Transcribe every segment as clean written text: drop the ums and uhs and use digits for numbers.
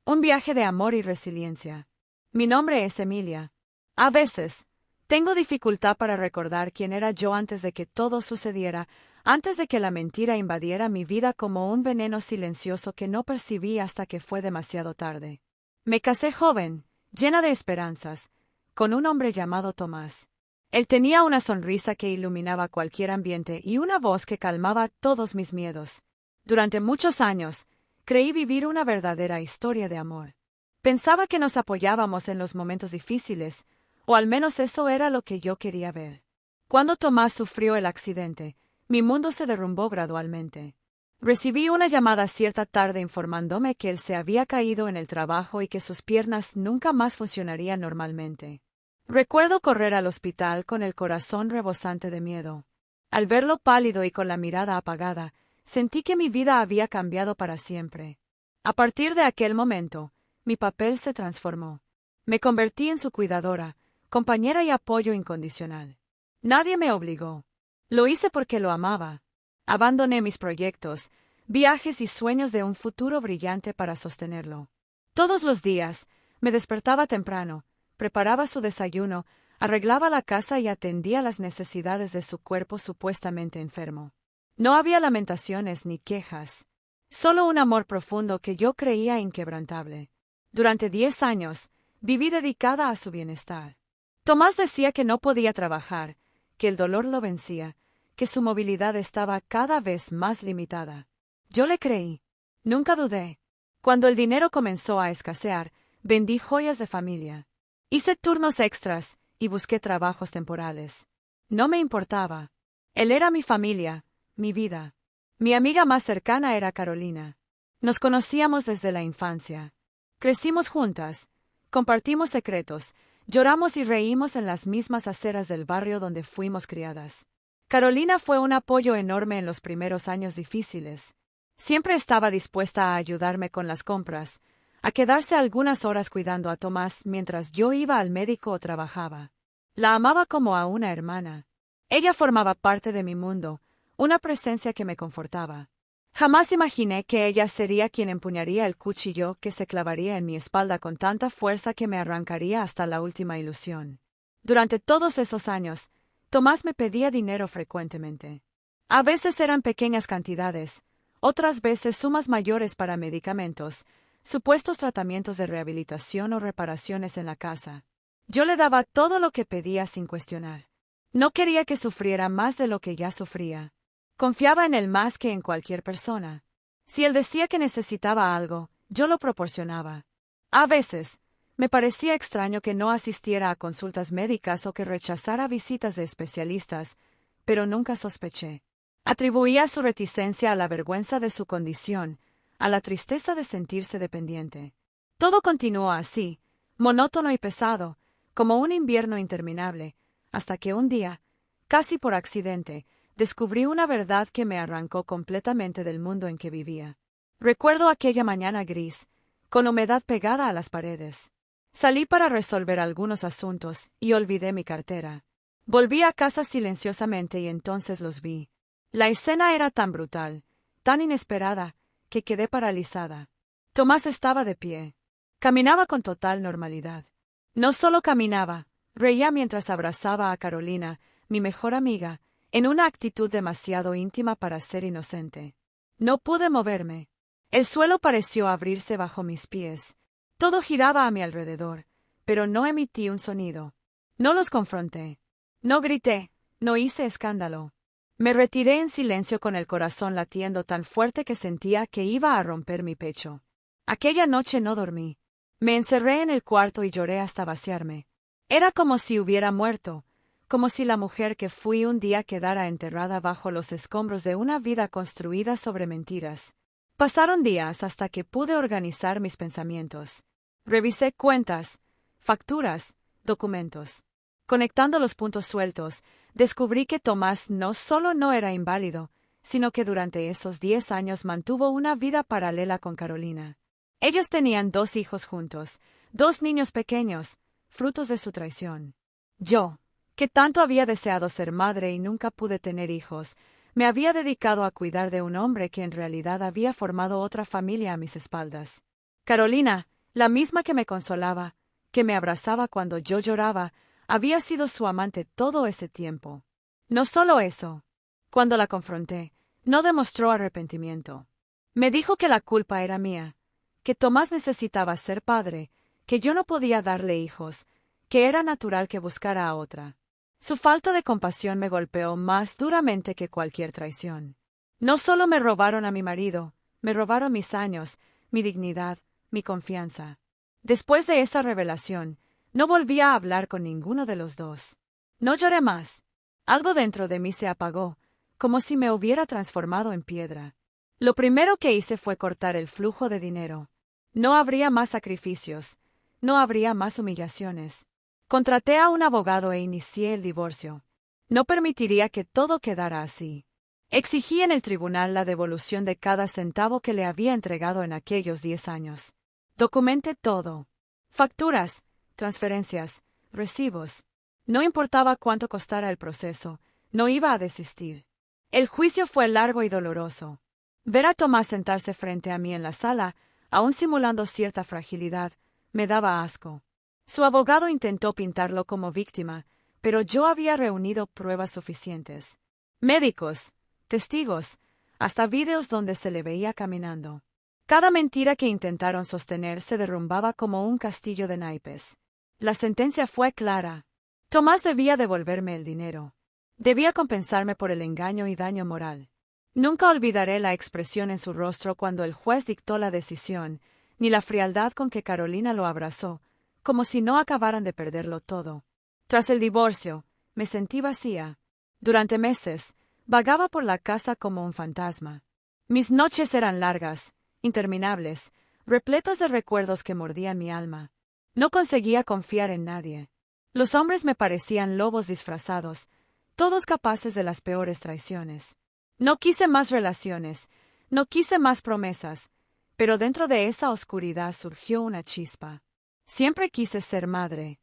Un viaje de amor y resiliencia. Mi nombre es Emilia. A veces, tengo dificultad para recordar quién era yo antes de que todo sucediera, antes de que la mentira invadiera mi vida como un veneno silencioso que no percibí hasta que fue demasiado tarde. Me casé joven, llena de esperanzas, con un hombre llamado Tomás. Él tenía una sonrisa que iluminaba cualquier ambiente y una voz que calmaba todos mis miedos. Durante muchos años, creí vivir una verdadera historia de amor. Pensaba que nos apoyábamos en los momentos difíciles, o al menos eso era lo que yo quería ver. Cuando Tomás sufrió el accidente, mi mundo se derrumbó gradualmente. Recibí una llamada cierta tarde informándome que él se había caído en el trabajo y que sus piernas nunca más funcionarían normalmente. Recuerdo correr al hospital con el corazón rebosante de miedo. Al verlo pálido y con la mirada apagada, sentí que mi vida había cambiado para siempre. A partir de aquel momento, mi papel se transformó. Me convertí en su cuidadora, compañera y apoyo incondicional. Nadie me obligó. Lo hice porque lo amaba. Abandoné mis proyectos, viajes y sueños de un futuro brillante para sostenerlo. Todos los días, me despertaba temprano, preparaba su desayuno, arreglaba la casa y atendía las necesidades de su cuerpo supuestamente enfermo. No había lamentaciones ni quejas. Solo un amor profundo que yo creía inquebrantable. Durante 10 años, viví dedicada a su bienestar. Tomás decía que no podía trabajar, que el dolor lo vencía, que su movilidad estaba cada vez más limitada. Yo le creí. Nunca dudé. Cuando el dinero comenzó a escasear, vendí joyas de familia. Hice turnos extras y busqué trabajos temporales. No me importaba. Él era mi familia, mi vida. Mi amiga más cercana era Carolina. Nos conocíamos desde la infancia. Crecimos juntas, compartimos secretos, lloramos y reímos en las mismas aceras del barrio donde fuimos criadas. Carolina fue un apoyo enorme en los primeros años difíciles. Siempre estaba dispuesta a ayudarme con las compras, a quedarse algunas horas cuidando a Tomás mientras yo iba al médico o trabajaba. La amaba como a una hermana. Ella formaba parte de mi mundo, una presencia que me confortaba. Jamás imaginé que ella sería quien empuñaría el cuchillo que se clavaría en mi espalda con tanta fuerza que me arrancaría hasta la última ilusión. Durante todos esos años, Tomás me pedía dinero frecuentemente. A veces eran pequeñas cantidades, otras veces sumas mayores para medicamentos, supuestos tratamientos de rehabilitación o reparaciones en la casa. Yo le daba todo lo que pedía sin cuestionar. No quería que sufriera más de lo que ya sufría. Confiaba en él más que en cualquier persona. Si él decía que necesitaba algo, yo lo proporcionaba. A veces, me parecía extraño que no asistiera a consultas médicas o que rechazara visitas de especialistas, pero nunca sospeché. Atribuía su reticencia a la vergüenza de su condición, a la tristeza de sentirse dependiente. Todo continuó así, monótono y pesado, como un invierno interminable, hasta que un día, casi por accidente, descubrí una verdad que me arrancó completamente del mundo en que vivía. Recuerdo aquella mañana gris, con humedad pegada a las paredes. Salí para resolver algunos asuntos y olvidé mi cartera. Volví a casa silenciosamente y entonces los vi. La escena era tan brutal, tan inesperada, que quedé paralizada. Tomás estaba de pie. Caminaba con total normalidad. No solo caminaba, reía mientras abrazaba a Carolina, mi mejor amiga, en una actitud demasiado íntima para ser inocente. No pude moverme. El suelo pareció abrirse bajo mis pies. Todo giraba a mi alrededor, pero no emití un sonido. No los confronté. No grité, no hice escándalo. Me retiré en silencio con el corazón latiendo tan fuerte que sentía que iba a romper mi pecho. Aquella noche no dormí. Me encerré en el cuarto y lloré hasta vaciarme. Era como si hubiera muerto, como si la mujer que fui un día quedara enterrada bajo los escombros de una vida construida sobre mentiras. Pasaron días hasta que pude organizar mis pensamientos. Revisé cuentas, facturas, documentos. Conectando los puntos sueltos, descubrí que Tomás no solo no era inválido, sino que durante esos 10 años mantuvo una vida paralela con Carolina. Ellos tenían 2 hijos juntos, 2 niños pequeños, frutos de su traición. Yo, que tanto había deseado ser madre y nunca pude tener hijos, me había dedicado a cuidar de un hombre que en realidad había formado otra familia a mis espaldas. Carolina, La misma que me consolaba, que me abrazaba cuando yo lloraba, había sido su amante todo ese tiempo. No solo eso. Cuando la confronté, no demostró arrepentimiento. Me dijo que la culpa era mía, que Tomás necesitaba ser padre, que yo no podía darle hijos, que era natural que buscara a otra. Su falta de compasión me golpeó más duramente que cualquier traición. No solo me robaron a mi marido, me robaron mis años, mi dignidad, mi confianza. Después de esa revelación, no volví a hablar con ninguno de los dos. No lloré más. Algo dentro de mí se apagó, como si me hubiera transformado en piedra. Lo primero que hice fue cortar el flujo de dinero. No habría más sacrificios, no habría más humillaciones. Contraté a un abogado e inicié el divorcio. No permitiría que todo quedara así. Exigí en el tribunal la devolución de cada centavo que le había entregado en aquellos 10 años. Documenté todo. Facturas, transferencias, recibos. No importaba cuánto costara el proceso, no iba a desistir. El juicio fue largo y doloroso. Ver a Tomás sentarse frente a mí en la sala, aún simulando cierta fragilidad, me daba asco. Su abogado intentó pintarlo como víctima, pero yo había reunido pruebas suficientes. Médicos, testigos, hasta vídeos donde se le veía caminando. Cada mentira que intentaron sostener se derrumbaba como un castillo de naipes. La sentencia fue clara. Tomás debía devolverme el dinero. Debía compensarme por el engaño y daño moral. Nunca olvidaré la expresión en su rostro cuando el juez dictó la decisión, ni la frialdad con que Carolina lo abrazó, como si no acabaran de perderlo todo. Tras el divorcio, me sentí vacía. Durante meses, vagaba por la casa como un fantasma. Mis noches eran largas, interminables, repletas de recuerdos que mordían mi alma. No conseguía confiar en nadie. Los hombres me parecían lobos disfrazados, todos capaces de las peores traiciones. No quise más relaciones, no quise más promesas, pero dentro de esa oscuridad surgió una chispa. Siempre quise ser madre.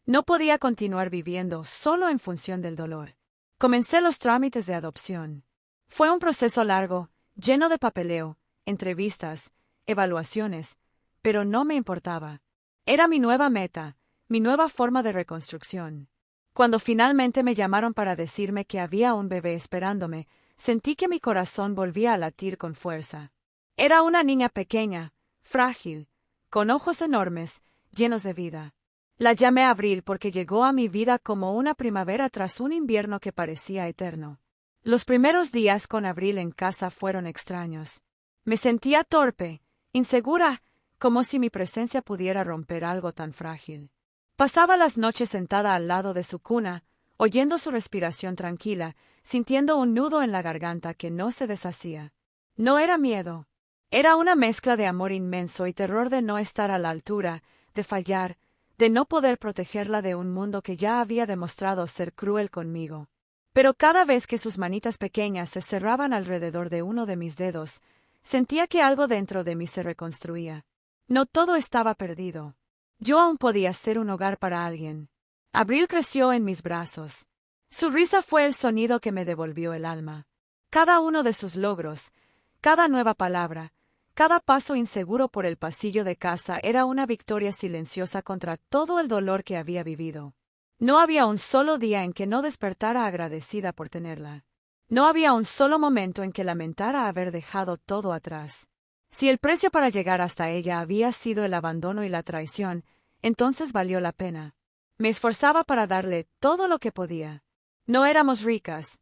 No podía continuar viviendo solo en función del dolor. Comencé los trámites de adopción. Fue un proceso largo, lleno de papeleo, entrevistas, evaluaciones, pero no me importaba. Era mi nueva meta, mi nueva forma de reconstrucción. Cuando finalmente me llamaron para decirme que había un bebé esperándome, sentí que mi corazón volvía a latir con fuerza. Era una niña pequeña, frágil, con ojos enormes, llenos de vida. La llamé Abril porque llegó a mi vida como una primavera tras un invierno que parecía eterno. Los primeros días con Abril en casa fueron extraños. Me sentía torpe, insegura, como si mi presencia pudiera romper algo tan frágil. Pasaba las noches sentada al lado de su cuna, oyendo su respiración tranquila, sintiendo un nudo en la garganta que no se deshacía. No era miedo. Era una mezcla de amor inmenso y terror de no estar a la altura, de fallar, de no poder protegerla de un mundo que ya había demostrado ser cruel conmigo. Pero cada vez que sus manitas pequeñas se cerraban alrededor de uno de mis dedos, sentía que algo dentro de mí se reconstruía. No todo estaba perdido. Yo aún podía ser un hogar para alguien. Abril creció en mis brazos. Su risa fue el sonido que me devolvió el alma. Cada uno de sus logros, cada nueva palabra, cada paso inseguro por el pasillo de casa era una victoria silenciosa contra todo el dolor que había vivido. No había un solo día en que no despertara agradecida por tenerla. No había un solo momento en que lamentara haber dejado todo atrás. Si el precio para llegar hasta ella había sido el abandono y la traición, entonces valió la pena. Me esforzaba para darle todo lo que podía. No éramos ricas,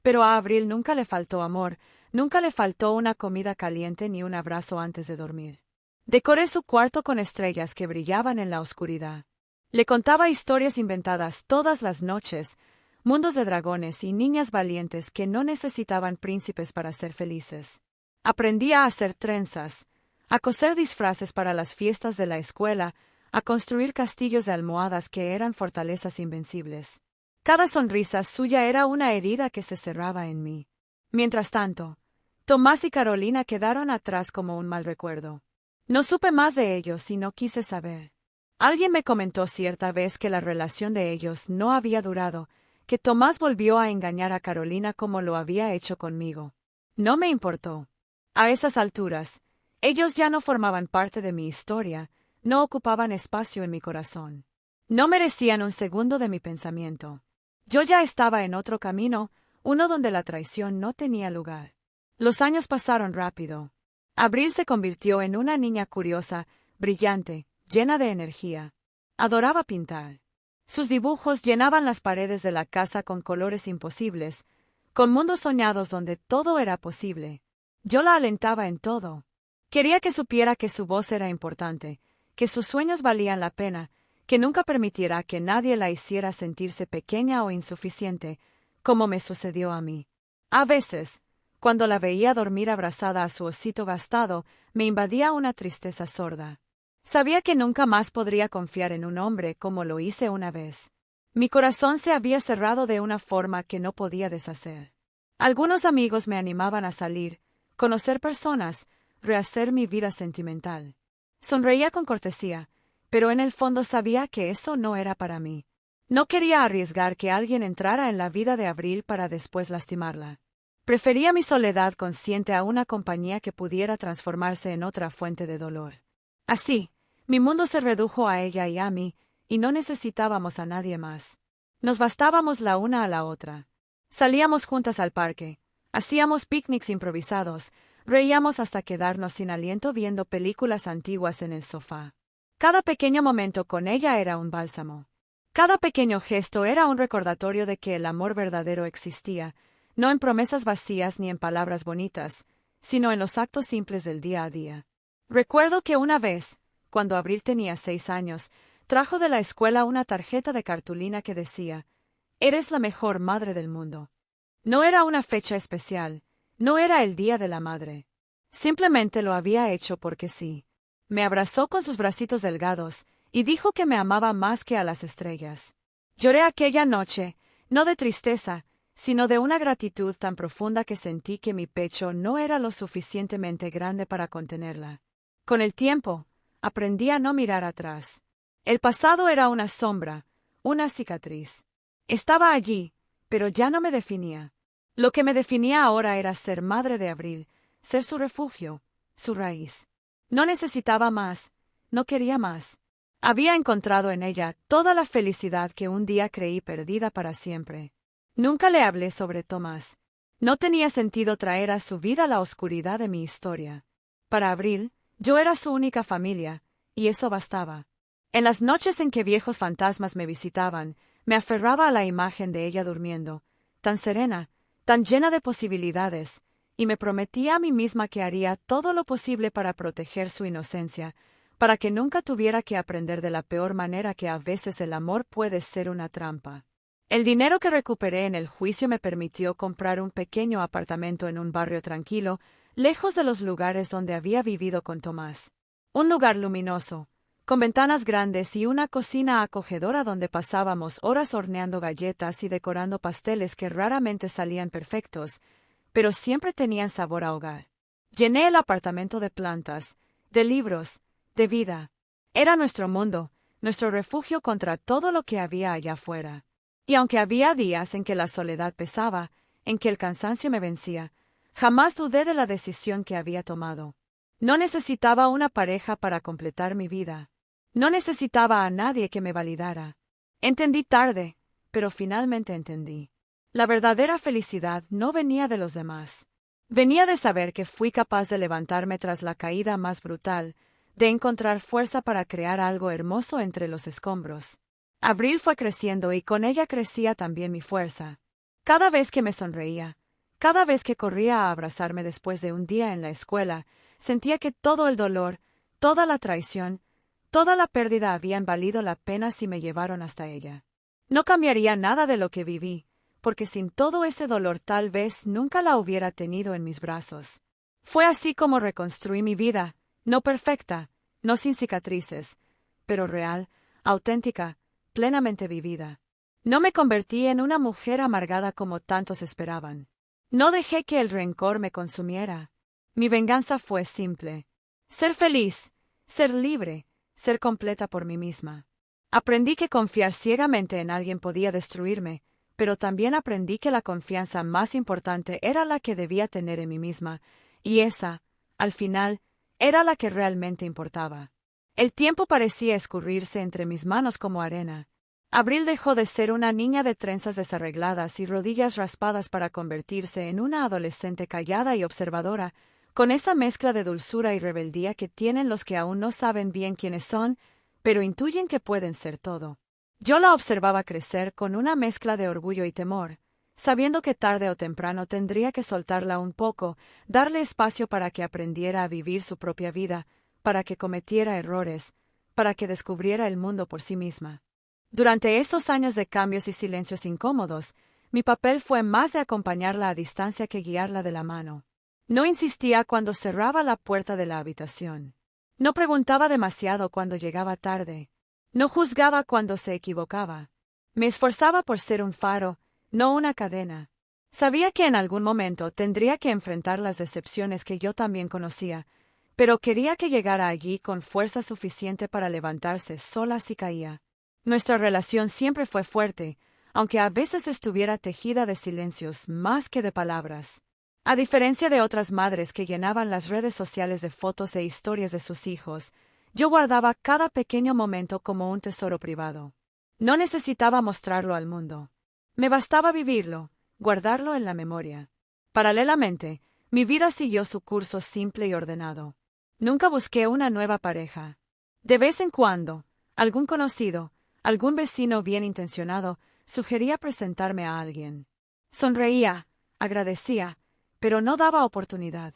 pero a Abril nunca le faltó amor, nunca le faltó una comida caliente ni un abrazo antes de dormir. Decoré su cuarto con estrellas que brillaban en la oscuridad. Le contaba historias inventadas todas las noches, mundos de dragones y niñas valientes que no necesitaban príncipes para ser felices. Aprendí a hacer trenzas, a coser disfraces para las fiestas de la escuela, a construir castillos de almohadas que eran fortalezas invencibles. Cada sonrisa suya era una herida que se cerraba en mí. Mientras tanto, Tomás y Carolina quedaron atrás como un mal recuerdo. No supe más de ellos y no quise saber. Alguien me comentó cierta vez que la relación de ellos no había durado, que Tomás volvió a engañar a Carolina como lo había hecho conmigo. No me importó. A esas alturas, ellos ya no formaban parte de mi historia, no ocupaban espacio en mi corazón. No merecían un segundo de mi pensamiento. Yo ya estaba en otro camino, uno donde la traición no tenía lugar. Los años pasaron rápido. Abril se convirtió en una niña curiosa, brillante, llena de energía. Adoraba pintar. Sus dibujos llenaban las paredes de la casa con colores imposibles, con mundos soñados donde todo era posible. Yo la alentaba en todo. Quería que supiera que su voz era importante, que sus sueños valían la pena, que nunca permitiera que nadie la hiciera sentirse pequeña o insuficiente, como me sucedió a mí. A veces, cuando la veía dormir abrazada a su osito gastado, me invadía una tristeza sorda. Sabía que nunca más podría confiar en un hombre como lo hice una vez. Mi corazón se había cerrado de una forma que no podía deshacer. Algunos amigos me animaban a salir, conocer personas, rehacer mi vida sentimental. Sonreía con cortesía, pero en el fondo sabía que eso no era para mí. No quería arriesgar que alguien entrara en la vida de Abril para después lastimarla. Prefería mi soledad consciente a una compañía que pudiera transformarse en otra fuente de dolor. Así, mi mundo se redujo a ella y a mí, y no necesitábamos a nadie más. Nos bastábamos la una a la otra. Salíamos juntas al parque, hacíamos picnics improvisados, reíamos hasta quedarnos sin aliento viendo películas antiguas en el sofá. Cada pequeño momento con ella era un bálsamo. Cada pequeño gesto era un recordatorio de que el amor verdadero existía, no en promesas vacías ni en palabras bonitas, sino en los actos simples del día a día. Recuerdo que una vez, cuando Abril tenía 6 años, trajo de la escuela una tarjeta de cartulina que decía: «Eres la mejor madre del mundo». No era una fecha especial, no era el Día de la Madre. Simplemente lo había hecho porque sí. Me abrazó con sus bracitos delgados y dijo que me amaba más que a las estrellas. Lloré aquella noche, no de tristeza, sino de una gratitud tan profunda que sentí que mi pecho no era lo suficientemente grande para contenerla. Con el tiempo, aprendí a no mirar atrás. El pasado era una sombra, una cicatriz. Estaba allí, pero ya no me definía. Lo que me definía ahora era ser madre de Abril, ser su refugio, su raíz. No necesitaba más, no quería más. Había encontrado en ella toda la felicidad que un día creí perdida para siempre. Nunca le hablé sobre Tomás. No tenía sentido traer a su vida la oscuridad de mi historia. Para Abril, yo era su única familia, y eso bastaba. En las noches en que viejos fantasmas me visitaban, me aferraba a la imagen de ella durmiendo, tan serena, tan llena de posibilidades, y me prometía a mí misma que haría todo lo posible para proteger su inocencia, para que nunca tuviera que aprender de la peor manera que a veces el amor puede ser una trampa. El dinero que recuperé en el juicio me permitió comprar un pequeño apartamento en un barrio tranquilo, lejos de los lugares donde había vivido con Tomás. Un lugar luminoso, con ventanas grandes y una cocina acogedora donde pasábamos horas horneando galletas y decorando pasteles que raramente salían perfectos, pero siempre tenían sabor a hogar. Llené el apartamento de plantas, de libros, de vida. Era nuestro mundo, nuestro refugio contra todo lo que había allá afuera. Y aunque había días en que la soledad pesaba, en que el cansancio me vencía, jamás dudé de la decisión que había tomado. No necesitaba una pareja para completar mi vida. No necesitaba a nadie que me validara. Entendí tarde, pero finalmente entendí. La verdadera felicidad no venía de los demás. Venía de saber que fui capaz de levantarme tras la caída más brutal, de encontrar fuerza para crear algo hermoso entre los escombros. Abril fue creciendo y con ella crecía también mi fuerza. Cada vez que me sonreía, cada vez que corría a abrazarme después de un día en la escuela, sentía que todo el dolor, toda la traición, toda la pérdida habían valido la pena si me llevaron hasta ella. No cambiaría nada de lo que viví, porque sin todo ese dolor tal vez nunca la hubiera tenido en mis brazos. Fue así como reconstruí mi vida, no perfecta, no sin cicatrices, pero real, auténtica, plenamente vivida. No me convertí en una mujer amargada como tantos esperaban. No dejé que el rencor me consumiera. Mi venganza fue simple: ser feliz, ser libre, ser completa por mí misma. Aprendí que confiar ciegamente en alguien podía destruirme, pero también aprendí que la confianza más importante era la que debía tener en mí misma, y esa, al final, era la que realmente importaba. El tiempo parecía escurrirse entre mis manos como arena. Abril dejó de ser una niña de trenzas desarregladas y rodillas raspadas para convertirse en una adolescente callada y observadora, con esa mezcla de dulzura y rebeldía que tienen los que aún no saben bien quiénes son, pero intuyen que pueden ser todo. Yo la observaba crecer con una mezcla de orgullo y temor, sabiendo que tarde o temprano tendría que soltarla un poco, darle espacio para que aprendiera a vivir su propia vida, para que cometiera errores, para que descubriera el mundo por sí misma. Durante esos años de cambios y silencios incómodos, mi papel fue más de acompañarla a distancia que guiarla de la mano. No insistía cuando cerraba la puerta de la habitación. No preguntaba demasiado cuando llegaba tarde. No juzgaba cuando se equivocaba. Me esforzaba por ser un faro, no una cadena. Sabía que en algún momento tendría que enfrentar las decepciones que yo también conocía, pero quería que llegara allí con fuerza suficiente para levantarse sola si caía. Nuestra relación siempre fue fuerte, aunque a veces estuviera tejida de silencios más que de palabras. A diferencia de otras madres que llenaban las redes sociales de fotos e historias de sus hijos, yo guardaba cada pequeño momento como un tesoro privado. No necesitaba mostrarlo al mundo. Me bastaba vivirlo, guardarlo en la memoria. Paralelamente, mi vida siguió su curso simple y ordenado. Nunca busqué una nueva pareja. De vez en cuando, algún conocido, algún vecino bien intencionado, sugería presentarme a alguien. Sonreía, agradecía, pero no daba oportunidad.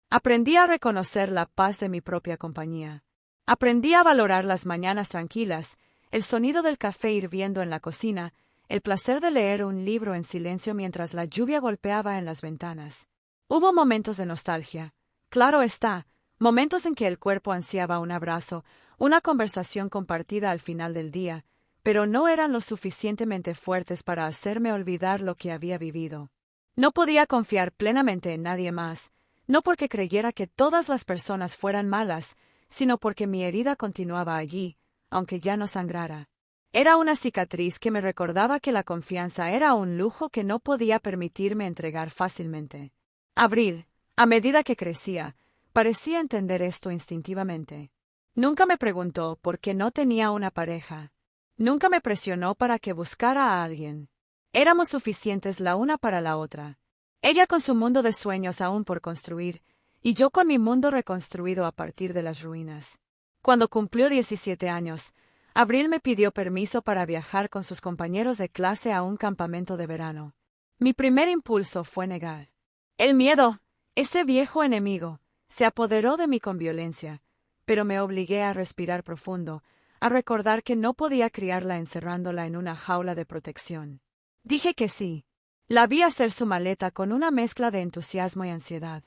Aprendí a reconocer la paz de mi propia compañía. Aprendí a valorar las mañanas tranquilas, el sonido del café hirviendo en la cocina, el placer de leer un libro en silencio mientras la lluvia golpeaba en las ventanas. Hubo momentos de nostalgia. Claro está, momentos en que el cuerpo ansiaba un abrazo, una conversación compartida al final del día, pero no eran lo suficientemente fuertes para hacerme olvidar lo que había vivido. No podía confiar plenamente en nadie más, no porque creyera que todas las personas fueran malas, sino porque mi herida continuaba allí, aunque ya no sangrara. Era una cicatriz que me recordaba que la confianza era un lujo que no podía permitirme entregar fácilmente. Abril, a medida que crecía, parecía entender esto instintivamente. Nunca me preguntó por qué no tenía una pareja. Nunca me presionó para que buscara a alguien. Éramos suficientes la una para la otra. Ella con su mundo de sueños aún por construir, y yo con mi mundo reconstruido a partir de las ruinas. Cuando cumplió 17 años, Abril me pidió permiso para viajar con sus compañeros de clase a un campamento de verano. Mi primer impulso fue negar. El miedo, ese viejo enemigo, se apoderó de mí con violencia, pero me obligué a respirar profundo, a recordar que no podía criarla encerrándola en una jaula de protección. Dije que sí. La vi hacer su maleta con una mezcla de entusiasmo y ansiedad.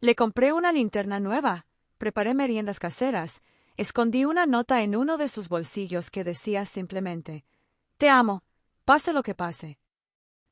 Le compré una linterna nueva, preparé meriendas caseras, escondí una nota en uno de sus bolsillos que decía simplemente: «Te amo, pase lo que pase».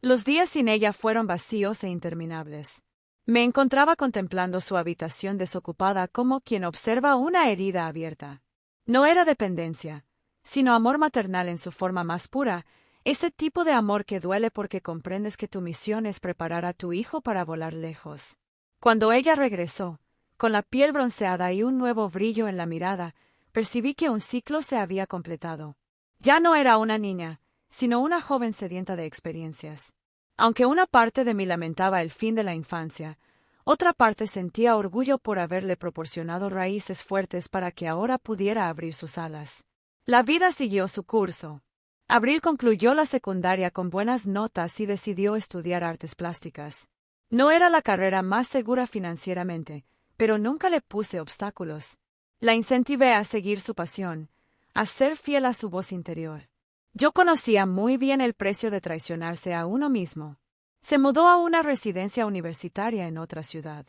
Los días sin ella fueron vacíos e interminables. Me encontraba contemplando su habitación desocupada como quien observa una herida abierta. No era dependencia, sino amor maternal en su forma más pura, ese tipo de amor que duele porque comprendes que tu misión es preparar a tu hijo para volar lejos. Cuando ella regresó, con la piel bronceada y un nuevo brillo en la mirada, percibí que un ciclo se había completado. Ya no era una niña, sino una joven sedienta de experiencias. Aunque una parte de mí lamentaba el fin de la infancia, otra parte sentía orgullo por haberle proporcionado raíces fuertes para que ahora pudiera abrir sus alas. La vida siguió su curso. Abril concluyó la secundaria con buenas notas y decidió estudiar artes plásticas. No era la carrera más segura financieramente, pero nunca le puse obstáculos. La incentivé a seguir su pasión, a ser fiel a su voz interior. Yo conocía muy bien el precio de traicionarse a uno mismo. Se mudó a una residencia universitaria en otra ciudad.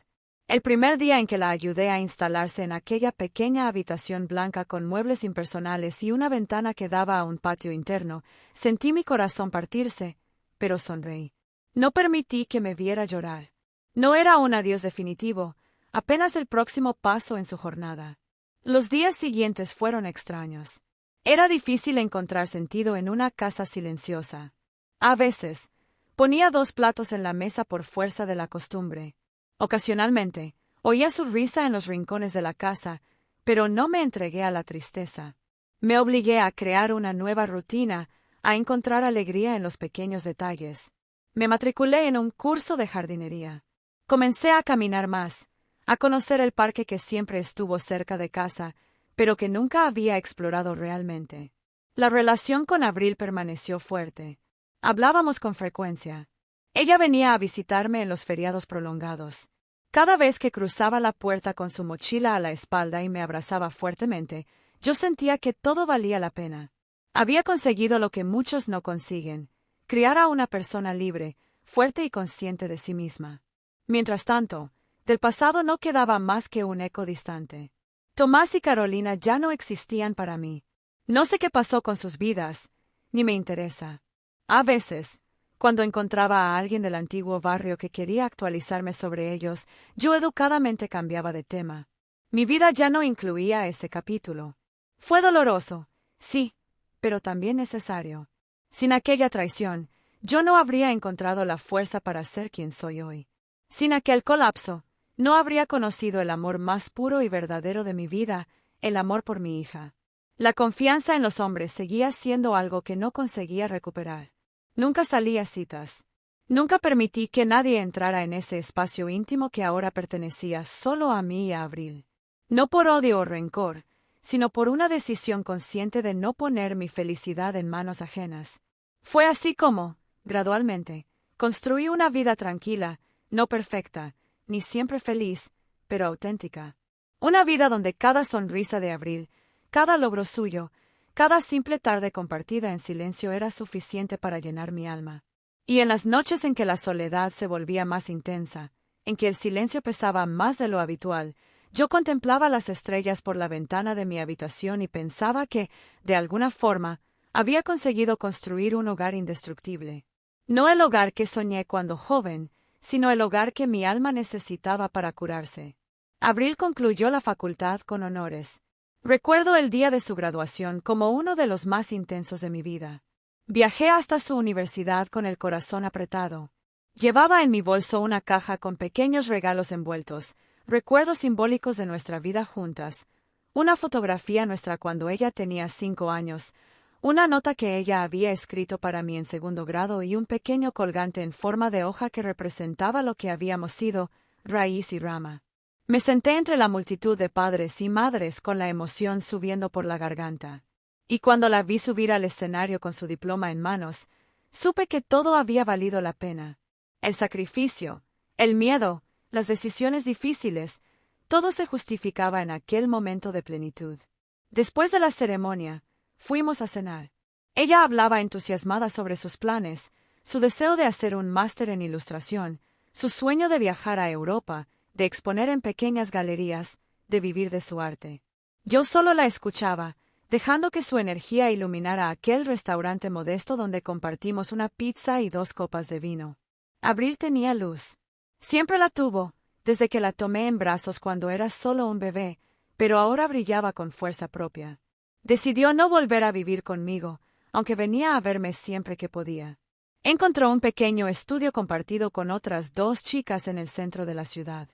El primer día en que la ayudé a instalarse en aquella pequeña habitación blanca con muebles impersonales y una ventana que daba a un patio interno, sentí mi corazón partirse, pero sonreí. No permití que me viera llorar. No era un adiós definitivo, apenas el próximo paso en su jornada. Los días siguientes fueron extraños. Era difícil encontrar sentido en una casa silenciosa. A veces, ponía 2 platos en la mesa por fuerza de la costumbre. Ocasionalmente, oía su risa en los rincones de la casa, Pero no me entregué a la tristeza. Me obligué a crear una nueva rutina, a encontrar alegría en los pequeños detalles. Me matriculé en un curso de jardinería. Comencé a caminar más, a conocer el parque que siempre estuvo cerca de casa, pero que nunca había explorado realmente. La relación con Abril permaneció fuerte. Hablábamos con frecuencia. Ella venía a visitarme en los feriados prolongados. Cada vez que cruzaba la puerta con su mochila a la espalda y me abrazaba fuertemente, yo sentía que todo valía la pena. Había conseguido lo que muchos no consiguen: criar a una persona libre, fuerte y consciente de sí misma. Mientras tanto, del pasado no quedaba más que un eco distante. Tomás y Carolina ya no existían para mí. No sé qué pasó con sus vidas, ni me interesa. A veces, cuando encontraba a alguien del antiguo barrio que quería actualizarme sobre ellos, yo educadamente cambiaba de tema. Mi vida ya no incluía ese capítulo. Fue doloroso, sí, pero también necesario. Sin aquella traición, yo no habría encontrado la fuerza para ser quien soy hoy. Sin aquel colapso, no habría conocido el amor más puro y verdadero de mi vida, el amor por mi hija. La confianza en los hombres seguía siendo algo que no conseguía recuperar. Nunca salí a citas. Nunca permití que nadie entrara en ese espacio íntimo que ahora pertenecía solo a mí y a Abril. No por odio o rencor, sino por una decisión consciente de no poner mi felicidad en manos ajenas. Fue así como, gradualmente, construí una vida tranquila, no perfecta, ni siempre feliz, pero auténtica. Una vida donde cada sonrisa de Abril, cada logro suyo, cada simple tarde compartida en silencio era suficiente para llenar mi alma. Y en las noches en que la soledad se volvía más intensa, en que el silencio pesaba más de lo habitual, yo contemplaba las estrellas por la ventana de mi habitación y pensaba que, de alguna forma, había conseguido construir un hogar indestructible. No el hogar que soñé cuando joven, sino el hogar que mi alma necesitaba para curarse. Abril concluyó la facultad con honores. Recuerdo el día de su graduación como uno de los más intensos de mi vida. Viajé hasta su universidad con el corazón apretado. Llevaba en mi bolso una caja con pequeños regalos envueltos, recuerdos simbólicos de nuestra vida juntas, una fotografía nuestra cuando ella tenía 5 años, una nota que ella había escrito para mí en 2º grado y un pequeño colgante en forma de hoja que representaba lo que habíamos sido, raíz y rama. Me senté entre la multitud de padres y madres con la emoción subiendo por la garganta. Y cuando la vi subir al escenario con su diploma en manos, supe que todo había valido la pena. El sacrificio, el miedo, las decisiones difíciles, todo se justificaba en aquel momento de plenitud. Después de la ceremonia, fuimos a cenar. Ella hablaba entusiasmada sobre sus planes, su deseo de hacer un máster en ilustración, su sueño de viajar a Europa, de exponer en pequeñas galerías, de vivir de su arte. Yo solo la escuchaba, dejando que su energía iluminara aquel restaurante modesto donde compartimos una pizza y 2 copas de vino. Abril tenía luz. Siempre la tuvo, desde que la tomé en brazos cuando era solo un bebé, pero ahora brillaba con fuerza propia. Decidió no volver a vivir conmigo, aunque venía a verme siempre que podía. Encontró un pequeño estudio compartido con otras 2 chicas en el centro de la ciudad.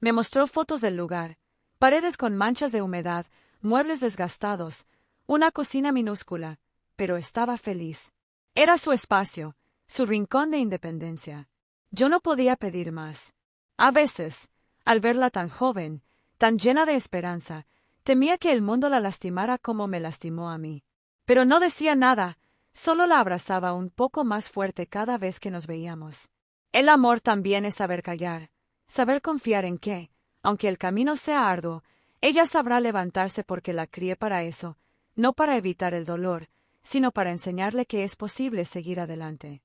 Me mostró fotos del lugar, paredes con manchas de humedad, muebles desgastados, una cocina minúscula, pero estaba feliz. Era su espacio, su rincón de independencia. Yo no podía pedir más. A veces, al verla tan joven, tan llena de esperanza, temía que el mundo la lastimara como me lastimó a mí. Pero no decía nada, solo la abrazaba un poco más fuerte cada vez que nos veíamos. El amor también es saber callar, saber confiar en que, aunque el camino sea arduo, ella sabrá levantarse porque la crié para eso, no para evitar el dolor, sino para enseñarle que es posible seguir adelante.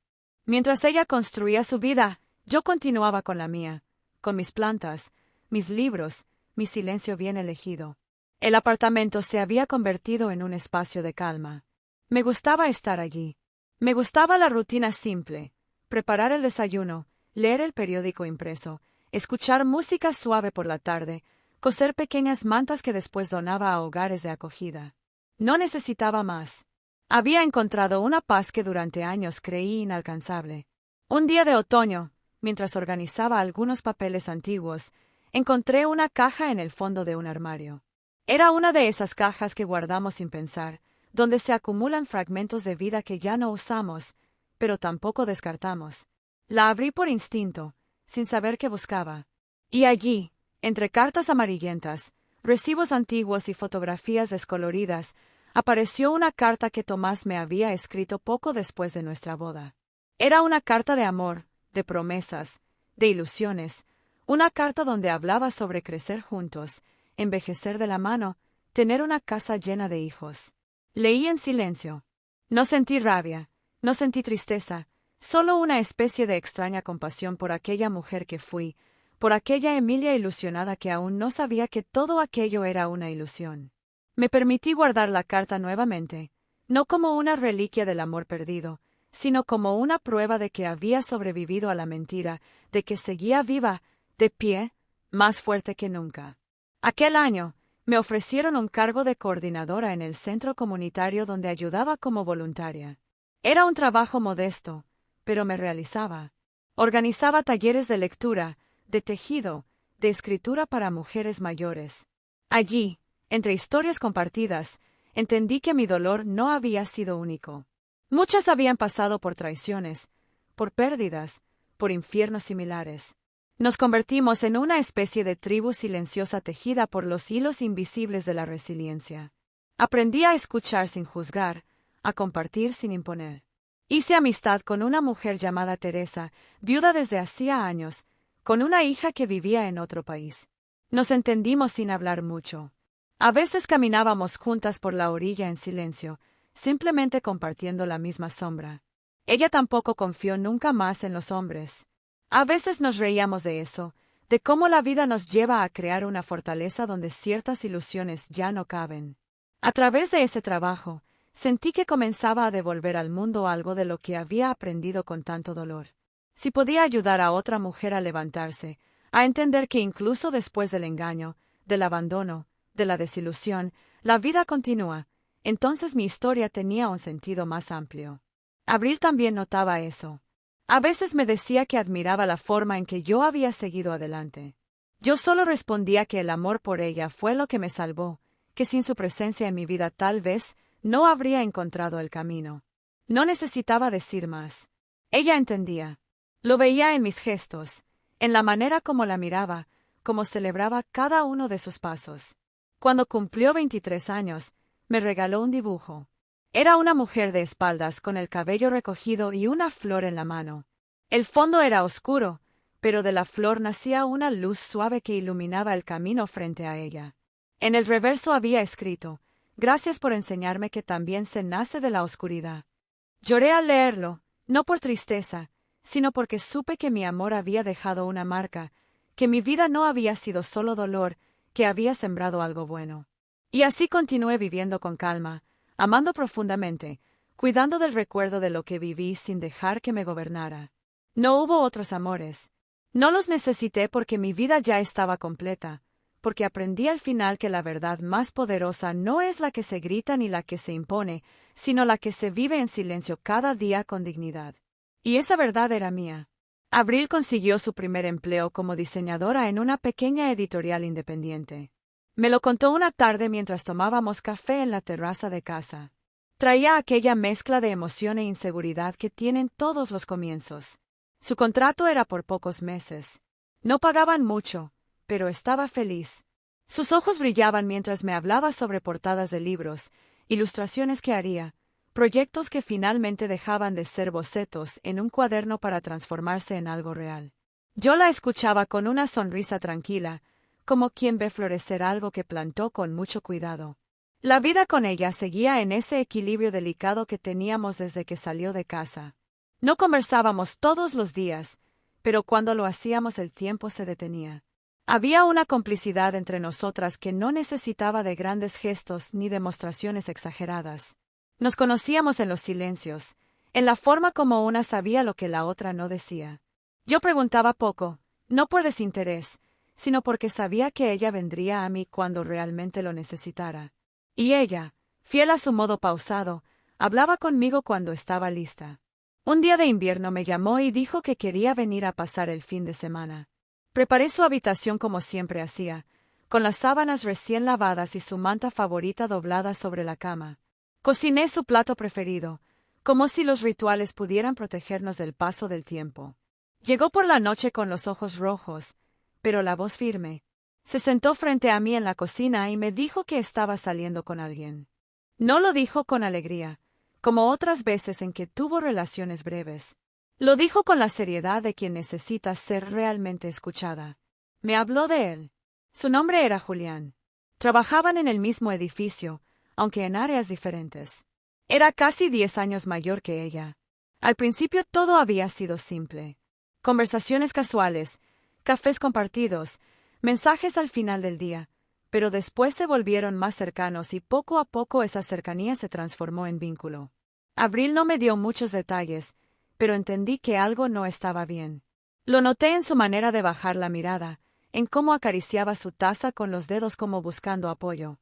Mientras ella construía su vida, yo continuaba con la mía, con mis plantas, mis libros, mi silencio bien elegido. El apartamento se había convertido en un espacio de calma. Me gustaba estar allí. Me gustaba la rutina simple: preparar el desayuno, leer el periódico impreso, escuchar música suave por la tarde, coser pequeñas mantas que después donaba a hogares de acogida. No necesitaba más. Había encontrado una paz que durante años creí inalcanzable. Un día de otoño, mientras organizaba algunos papeles antiguos, encontré una caja en el fondo de un armario. Era una de esas cajas que guardamos sin pensar, donde se acumulan fragmentos de vida que ya no usamos, pero tampoco descartamos. La abrí por instinto, sin saber qué buscaba. Y allí, entre cartas amarillentas, recibos antiguos y fotografías descoloridas, apareció una carta que Tomás me había escrito poco después de nuestra boda. Era una carta de amor, de promesas, de ilusiones, una carta donde hablaba sobre crecer juntos, envejecer de la mano, tener una casa llena de hijos. Leí en silencio. No sentí rabia, no sentí tristeza, solo una especie de extraña compasión por aquella mujer que fui, por aquella Emilia ilusionada que aún no sabía que todo aquello era una ilusión. Me permití guardar la carta nuevamente, no como una reliquia del amor perdido, sino como una prueba de que había sobrevivido a la mentira, de que seguía viva, de pie, más fuerte que nunca. Aquel año, me ofrecieron un cargo de coordinadora en el centro comunitario donde ayudaba como voluntaria. Era un trabajo modesto, pero me realizaba. Organizaba talleres de lectura, de tejido, de escritura para mujeres mayores. Allí, entre historias compartidas, entendí que mi dolor no había sido único. Muchas habían pasado por traiciones, por pérdidas, por infiernos similares. Nos convertimos en una especie de tribu silenciosa tejida por los hilos invisibles de la resiliencia. Aprendí a escuchar sin juzgar, a compartir sin imponer. Hice amistad con una mujer llamada Teresa, viuda desde hacía años, con una hija que vivía en otro país. Nos entendimos sin hablar mucho. A veces caminábamos juntas por la orilla en silencio, simplemente compartiendo la misma sombra. Ella tampoco confió nunca más en los hombres. A veces nos reíamos de eso, de cómo la vida nos lleva a crear una fortaleza donde ciertas ilusiones ya no caben. A través de ese trabajo, sentí que comenzaba a devolver al mundo algo de lo que había aprendido con tanto dolor. Si podía ayudar a otra mujer a levantarse, a entender que incluso después del engaño, del abandono, de la desilusión, la vida continúa, entonces mi historia tenía un sentido más amplio. Abril también notaba eso. A veces me decía que admiraba la forma en que yo había seguido adelante. Yo solo respondía que el amor por ella fue lo que me salvó, que sin su presencia en mi vida tal vez no habría encontrado el camino. No necesitaba decir más. Ella entendía. Lo veía en mis gestos, en la manera como la miraba, como celebraba cada uno de sus pasos. Cuando cumplió 23 años, me regaló un dibujo. Era una mujer de espaldas con el cabello recogido y una flor en la mano. El fondo era oscuro, pero de la flor nacía una luz suave que iluminaba el camino frente a ella. En el reverso había escrito: «Gracias por enseñarme que también se nace de la oscuridad». Lloré al leerlo, no por tristeza, sino porque supe que mi amor había dejado una marca, que mi vida no había sido solo dolor, que había sembrado algo bueno. Y así continué viviendo con calma, amando profundamente, cuidando del recuerdo de lo que viví sin dejar que me gobernara. No hubo otros amores. No los necesité porque mi vida ya estaba completa, porque aprendí al final que la verdad más poderosa no es la que se grita ni la que se impone, sino la que se vive en silencio cada día con dignidad. Y esa verdad era mía. Abril consiguió su primer empleo como diseñadora en una pequeña editorial independiente. Me lo contó una tarde mientras tomábamos café en la terraza de casa. Traía aquella mezcla de emoción e inseguridad que tienen todos los comienzos. Su contrato era por pocos meses. No pagaban mucho, pero estaba feliz. Sus ojos brillaban mientras me hablaba sobre portadas de libros, ilustraciones que haría, proyectos que finalmente dejaban de ser bocetos en un cuaderno para transformarse en algo real. Yo la escuchaba con una sonrisa tranquila, como quien ve florecer algo que plantó con mucho cuidado. La vida con ella seguía en ese equilibrio delicado que teníamos desde que salió de casa. No conversábamos todos los días, pero cuando lo hacíamos el tiempo se detenía. Había una complicidad entre nosotras que no necesitaba de grandes gestos ni demostraciones exageradas. Nos conocíamos en los silencios, en la forma como una sabía lo que la otra no decía. Yo preguntaba poco, no por desinterés, sino porque sabía que ella vendría a mí cuando realmente lo necesitara. Y ella, fiel a su modo pausado, hablaba conmigo cuando estaba lista. Un día de invierno me llamó y dijo que quería venir a pasar el fin de semana. Preparé su habitación como siempre hacía, con las sábanas recién lavadas y su manta favorita doblada sobre la cama. Cociné su plato preferido, como si los rituales pudieran protegernos del paso del tiempo. Llegó por la noche con los ojos rojos, pero la voz firme. Se sentó frente a mí en la cocina y me dijo que estaba saliendo con alguien. No lo dijo con alegría, como otras veces en que tuvo relaciones breves. Lo dijo con la seriedad de quien necesita ser realmente escuchada. Me habló de él. Su nombre era Julián. Trabajaban en el mismo edificio, aunque en áreas diferentes. Era casi 10 años mayor que ella. Al principio todo había sido simple. Conversaciones casuales, cafés compartidos, mensajes al final del día, pero después se volvieron más cercanos y poco a poco esa cercanía se transformó en vínculo. Abril no me dio muchos detalles, pero entendí que algo no estaba bien. Lo noté en su manera de bajar la mirada, en cómo acariciaba su taza con los dedos como buscando apoyo.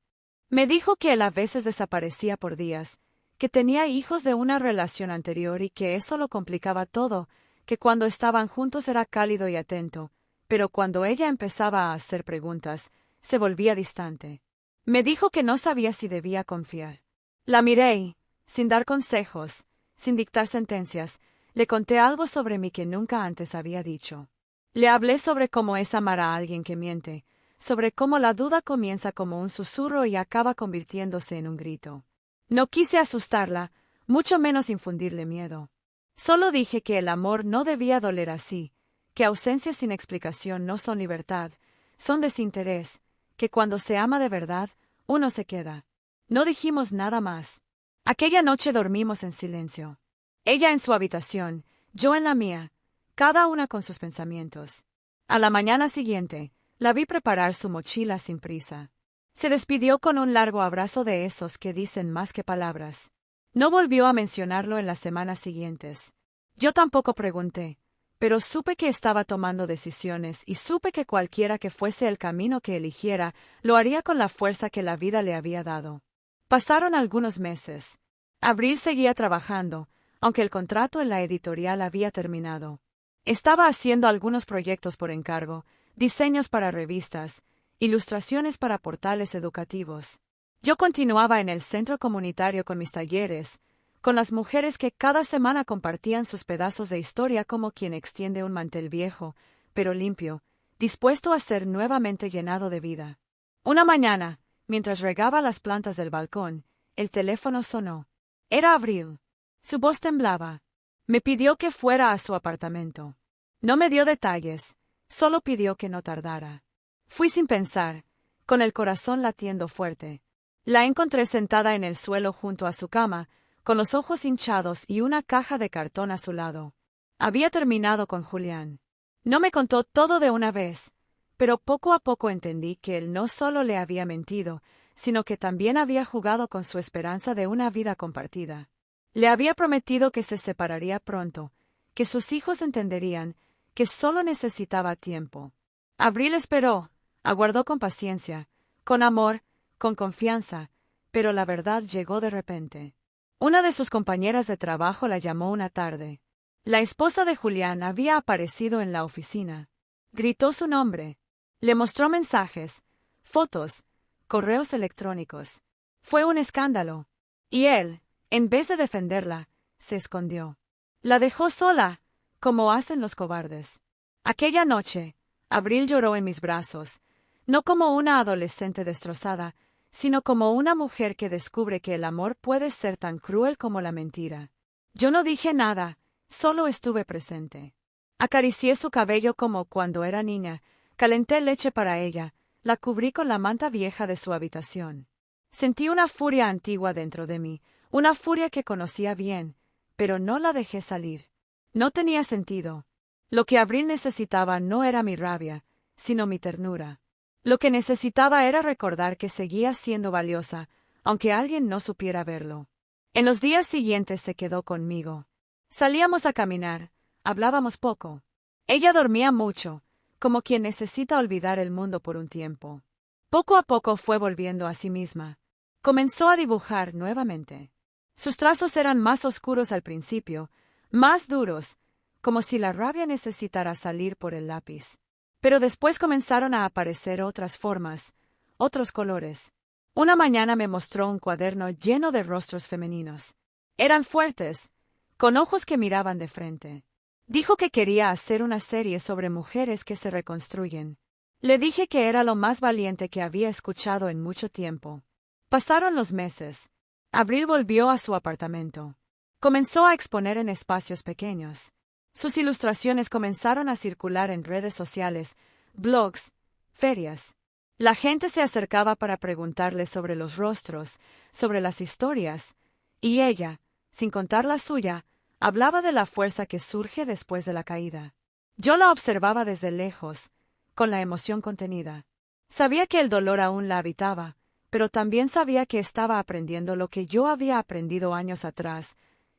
Me dijo que él a veces desaparecía por días, que tenía hijos de una relación anterior y que eso lo complicaba todo, que cuando estaban juntos era cálido y atento, pero cuando ella empezaba a hacer preguntas, se volvía distante. Me dijo que no sabía si debía confiar. La miré y, sin dar consejos, sin dictar sentencias, le conté algo sobre mí que nunca antes había dicho. Le hablé sobre cómo es amar a alguien que miente, sobre cómo la duda comienza como un susurro y acaba convirtiéndose en un grito. No quise asustarla, mucho menos infundirle miedo. Solo dije que el amor no debía doler así, que ausencias sin explicación no son libertad, son desinterés, que cuando se ama de verdad, uno se queda. No dijimos nada más. Aquella noche dormimos en silencio. Ella en su habitación, yo en la mía, cada una con sus pensamientos. A la mañana siguiente, la vi preparar su mochila sin prisa. Se despidió con un largo abrazo de esos que dicen más que palabras. No volvió a mencionarlo en las semanas siguientes. Yo tampoco pregunté, pero supe que estaba tomando decisiones y supe que cualquiera que fuese el camino que eligiera, lo haría con la fuerza que la vida le había dado. Pasaron algunos meses. Abril seguía trabajando, aunque el contrato en la editorial había terminado. Estaba haciendo algunos proyectos por encargo, diseños para revistas, ilustraciones para portales educativos. Yo continuaba en el centro comunitario con mis talleres, con las mujeres que cada semana compartían sus pedazos de historia como quien extiende un mantel viejo, pero limpio, dispuesto a ser nuevamente llenado de vida. Una mañana, mientras regaba las plantas del balcón, el teléfono sonó. Era Abril. Su voz temblaba. Me pidió que fuera a su apartamento. No me dio detalles, solo pidió que no tardara. Fui sin pensar, con el corazón latiendo fuerte. La encontré sentada en el suelo junto a su cama, con los ojos hinchados y una caja de cartón a su lado. Había terminado con Julián. No me contó todo de una vez, pero poco a poco entendí que él no solo le había mentido, sino que también había jugado con su esperanza de una vida compartida. Le había prometido que se separaría pronto, que sus hijos entenderían, que solo necesitaba tiempo. Abril esperó, aguardó con paciencia, con amor, con confianza, pero la verdad llegó de repente. Una de sus compañeras de trabajo la llamó una tarde. La esposa de Julián había aparecido en la oficina. Gritó su nombre. Le mostró mensajes, fotos, correos electrónicos. Fue un escándalo. Y él, en vez de defenderla, se escondió. La dejó sola, como hacen los cobardes. Aquella noche, Abril lloró en mis brazos, no como una adolescente destrozada, sino como una mujer que descubre que el amor puede ser tan cruel como la mentira. Yo no dije nada, solo estuve presente. Acaricié su cabello como cuando era niña, calenté leche para ella, la cubrí con la manta vieja de su habitación. Sentí una furia antigua dentro de mí, una furia que conocía bien, pero no la dejé salir. No tenía sentido. Lo que Abril necesitaba no era mi rabia, sino mi ternura. Lo que necesitaba era recordar que seguía siendo valiosa, aunque alguien no supiera verlo. En los días siguientes se quedó conmigo. Salíamos a caminar, hablábamos poco. Ella dormía mucho, como quien necesita olvidar el mundo por un tiempo. Poco a poco fue volviendo a sí misma. Comenzó a dibujar nuevamente. Sus trazos eran más oscuros al principio, más duros, como si la rabia necesitara salir por el lápiz. Pero después comenzaron a aparecer otras formas, otros colores. Una mañana me mostró un cuaderno lleno de rostros femeninos. Eran fuertes, con ojos que miraban de frente. Dijo que quería hacer una serie sobre mujeres que se reconstruyen. Le dije que era lo más valiente que había escuchado en mucho tiempo. Pasaron los meses. Abril volvió a su apartamento. Comenzó a exponer en espacios pequeños. Sus ilustraciones comenzaron a circular en redes sociales, blogs, ferias. La gente se acercaba para preguntarle sobre los rostros, sobre las historias, y ella, sin contar la suya, hablaba de la fuerza que surge después de la caída. Yo la observaba desde lejos, con la emoción contenida. Sabía que el dolor aún la habitaba, pero también sabía que estaba aprendiendo lo que yo había aprendido años atrás,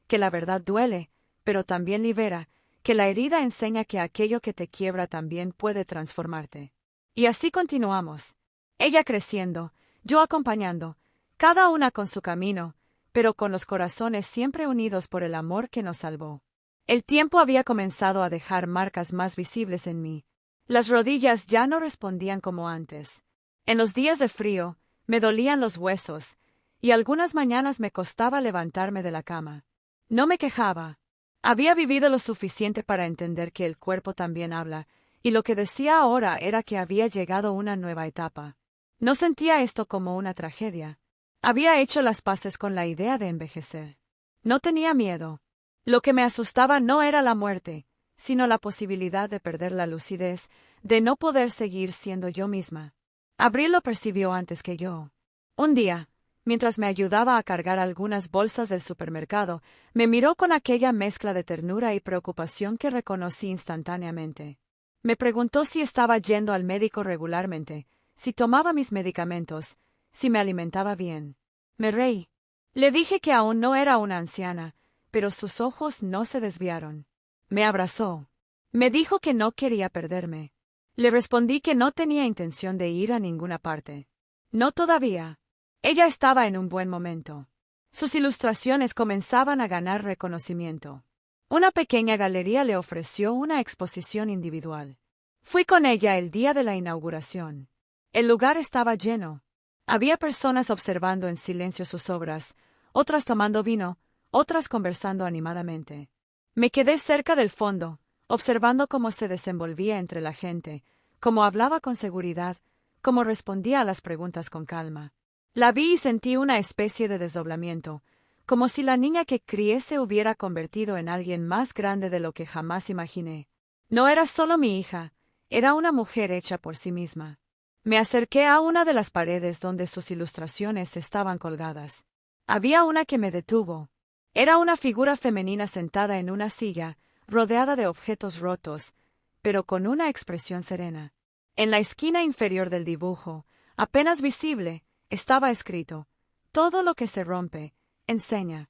que la verdad duele, pero también libera, que la herida enseña que aquello que te quiebra también puede transformarte. Y así continuamos. Ella creciendo, yo acompañando, cada una con su camino, pero con los corazones siempre unidos por el amor que nos salvó. El tiempo había comenzado a dejar marcas más visibles en mí. Las rodillas ya no respondían como antes. En los días de frío, me dolían los huesos, y algunas mañanas me costaba levantarme de la cama. No me quejaba. Había vivido lo suficiente para entender que el cuerpo también habla, y lo que decía ahora era que había llegado una nueva etapa. No sentía esto como una tragedia. Había hecho las paces con la idea de envejecer. No tenía miedo. Lo que me asustaba no era la muerte, sino la posibilidad de perder la lucidez, de no poder seguir siendo yo misma. Abril lo percibió antes que yo. Un día, mientras me ayudaba a cargar algunas bolsas del supermercado, me miró con aquella mezcla de ternura y preocupación que reconocí instantáneamente. Me preguntó si estaba yendo al médico regularmente, si tomaba mis medicamentos, si me alimentaba bien. Me reí. Le dije que aún no era una anciana, pero sus ojos no se desviaron. Me abrazó. Me dijo que no quería perderme. Le respondí que no tenía intención de ir a ninguna parte. No todavía. Ella estaba en un buen momento. Sus ilustraciones comenzaban a ganar reconocimiento. Una pequeña galería le ofreció una exposición individual. Fui con ella el día de la inauguración. El lugar estaba lleno. Había personas observando en silencio sus obras, otras tomando vino, otras conversando animadamente. Me quedé cerca del fondo, observando cómo se desenvolvía entre la gente, cómo hablaba con seguridad, cómo respondía a las preguntas con calma. La vi y sentí una especie de desdoblamiento, como si la niña que crié se hubiera convertido en alguien más grande de lo que jamás imaginé. No era solo mi hija, era una mujer hecha por sí misma. Me acerqué a una de las paredes donde sus ilustraciones estaban colgadas. Había una que me detuvo. Era una figura femenina sentada en una silla, rodeada de objetos rotos, pero con una expresión serena. En la esquina inferior del dibujo, apenas visible, estaba escrito: todo lo que se rompe, enseña.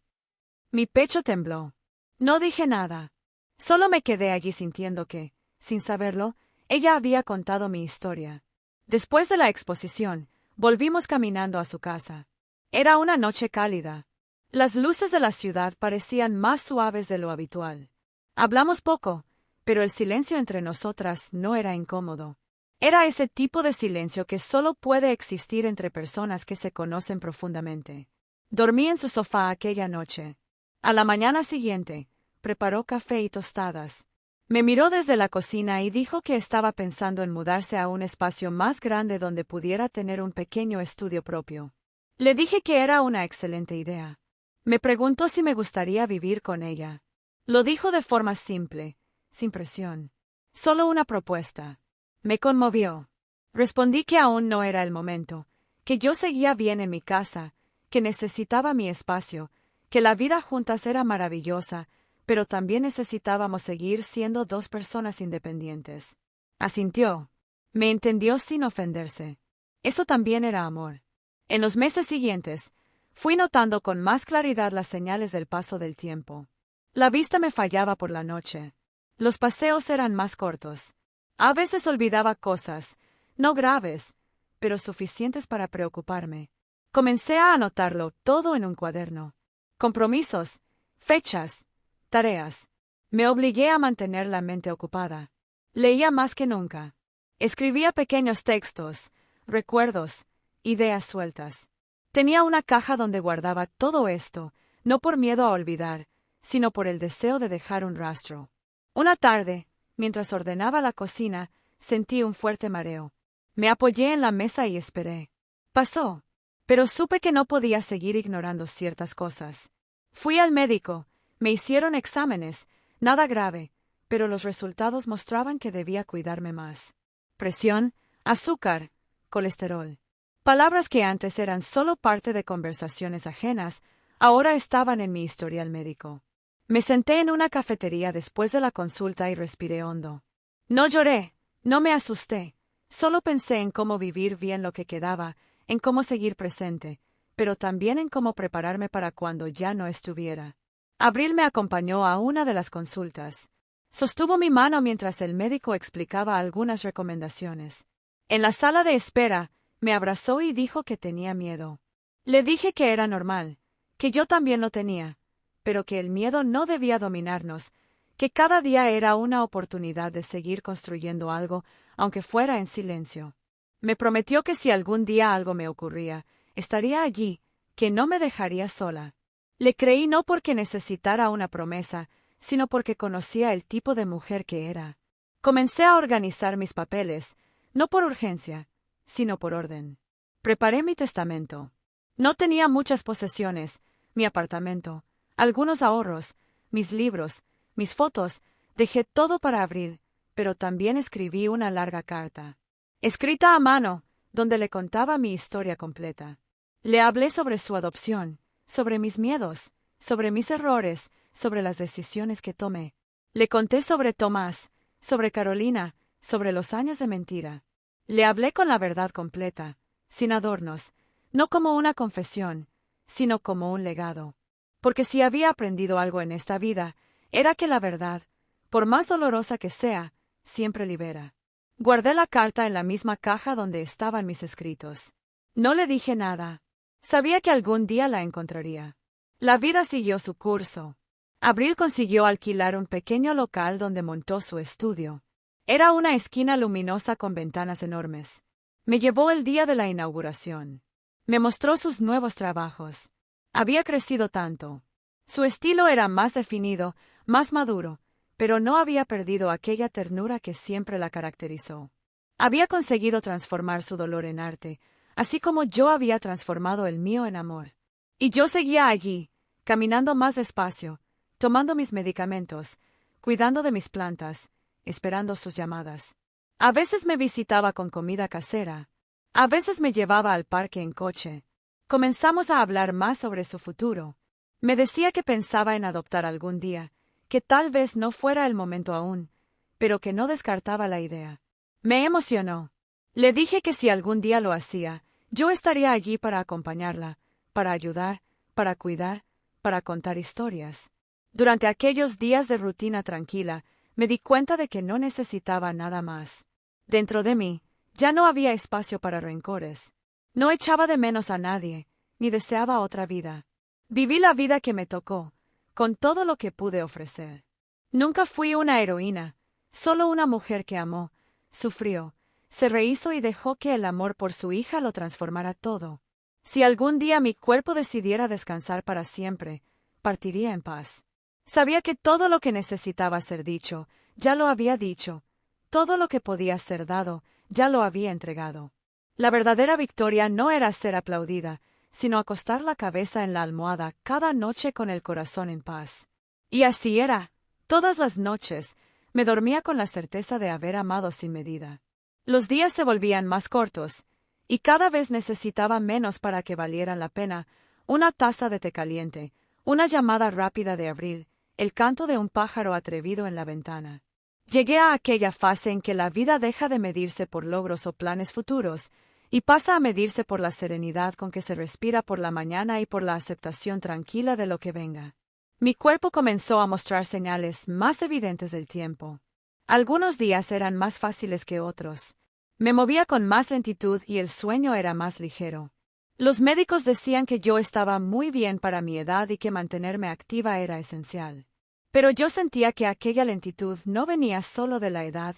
Mi pecho tembló. No dije nada. Solo me quedé allí sintiendo que, sin saberlo, ella había contado mi historia. Después de la exposición, volvimos caminando a su casa. Era una noche cálida. Las luces de la ciudad parecían más suaves de lo habitual. Hablamos poco, pero el silencio entre nosotras no era incómodo. Era ese tipo de silencio que solo puede existir entre personas que se conocen profundamente. Dormí en su sofá aquella noche. A la mañana siguiente, preparó café y tostadas. Me miró desde la cocina y dijo que estaba pensando en mudarse a un espacio más grande donde pudiera tener un pequeño estudio propio. Le dije que era una excelente idea. Me preguntó si me gustaría vivir con ella. Lo dijo de forma simple, sin presión. Solo una propuesta. Me conmovió. Respondí que aún no era el momento, que yo seguía bien en mi casa, que necesitaba mi espacio, que la vida juntas era maravillosa, pero también necesitábamos seguir siendo dos personas independientes. Asintió. Me entendió sin ofenderse. Eso también era amor. En los meses siguientes, fui notando con más claridad las señales del paso del tiempo. La vista me fallaba por la noche. Los paseos eran más cortos. A veces olvidaba cosas, no graves, pero suficientes para preocuparme. Comencé a anotarlo todo en un cuaderno. Compromisos, fechas, tareas. Me obligué a mantener la mente ocupada. Leía más que nunca. Escribía pequeños textos, recuerdos, ideas sueltas. Tenía una caja donde guardaba todo esto, no por miedo a olvidar, sino por el deseo de dejar un rastro. Una tarde, mientras ordenaba la cocina, sentí un fuerte mareo. Me apoyé en la mesa y esperé. Pasó, pero supe que no podía seguir ignorando ciertas cosas. Fui al médico, me hicieron exámenes, nada grave, pero los resultados mostraban que debía cuidarme más. Presión, azúcar, colesterol. Palabras que antes eran solo parte de conversaciones ajenas, ahora estaban en mi historial médico. Me senté en una cafetería después de la consulta y respiré hondo. No lloré, no me asusté, solo pensé en cómo vivir bien lo que quedaba, en cómo seguir presente, pero también en cómo prepararme para cuando ya no estuviera. Abril me acompañó a una de las consultas. Sostuvo mi mano mientras el médico explicaba algunas recomendaciones. En la sala de espera, me abrazó y dijo que tenía miedo. Le dije que era normal, que yo también lo tenía, pero que el miedo no debía dominarnos, que cada día era una oportunidad de seguir construyendo algo, aunque fuera en silencio. Me prometió que si algún día algo me ocurría, estaría allí, que no me dejaría sola. Le creí no porque necesitara una promesa, sino porque conocía el tipo de mujer que era. Comencé a organizar mis papeles, no por urgencia, sino por orden. Preparé mi testamento. No tenía muchas posesiones, mi apartamento, algunos ahorros, mis libros, mis fotos, dejé todo para Abril, pero también escribí una larga carta. Escrita a mano, donde le contaba mi historia completa. Le hablé sobre su adopción, sobre mis miedos, sobre mis errores, sobre las decisiones que tomé. Le conté sobre Tomás, sobre Carolina, sobre los años de mentira. Le hablé con la verdad completa, sin adornos, no como una confesión, sino como un legado. Porque si había aprendido algo en esta vida, era que la verdad, por más dolorosa que sea, siempre libera. Guardé la carta en la misma caja donde estaban mis escritos. No le dije nada. Sabía que algún día la encontraría. La vida siguió su curso. Abril consiguió alquilar un pequeño local donde montó su estudio. Era una esquina luminosa con ventanas enormes. Me llevó el día de la inauguración. Me mostró sus nuevos trabajos. Había crecido tanto. Su estilo era más definido, más maduro, pero no había perdido aquella ternura que siempre la caracterizó. Había conseguido transformar su dolor en arte, así como yo había transformado el mío en amor. Y yo seguía allí, caminando más despacio, tomando mis medicamentos, cuidando de mis plantas, esperando sus llamadas. A veces me visitaba con comida casera. A veces me llevaba al parque en coche. Comenzamos a hablar más sobre su futuro. Me decía que pensaba en adoptar algún día, que tal vez no fuera el momento aún, pero que no descartaba la idea. Me emocionó. Le dije que si algún día lo hacía, yo estaría allí para acompañarla, para ayudar, para cuidar, para contar historias. Durante aquellos días de rutina tranquila, me di cuenta de que no necesitaba nada más. Dentro de mí, ya no había espacio para rencores. No echaba de menos a nadie, ni deseaba otra vida. Viví la vida que me tocó, con todo lo que pude ofrecer. Nunca fui una heroína, solo una mujer que amó, sufrió, se rehizo y dejó que el amor por su hija lo transformara todo. Si algún día mi cuerpo decidiera descansar para siempre, partiría en paz. Sabía que todo lo que necesitaba ser dicho, ya lo había dicho. Todo lo que podía ser dado, ya lo había entregado. La verdadera victoria no era ser aplaudida, sino acostar la cabeza en la almohada cada noche con el corazón en paz. Y así era. Todas las noches, me dormía con la certeza de haber amado sin medida. Los días se volvían más cortos, y cada vez necesitaba menos para que valieran la pena, una taza de té caliente, una llamada rápida de Abril, el canto de un pájaro atrevido en la ventana. Llegué a aquella fase en que la vida deja de medirse por logros o planes futuros, y pasa a medirse por la serenidad con que se respira por la mañana y por la aceptación tranquila de lo que venga. Mi cuerpo comenzó a mostrar señales más evidentes del tiempo. Algunos días eran más fáciles que otros. Me movía con más lentitud y el sueño era más ligero. Los médicos decían que yo estaba muy bien para mi edad y que mantenerme activa era esencial. Pero yo sentía que aquella lentitud no venía solo de la edad,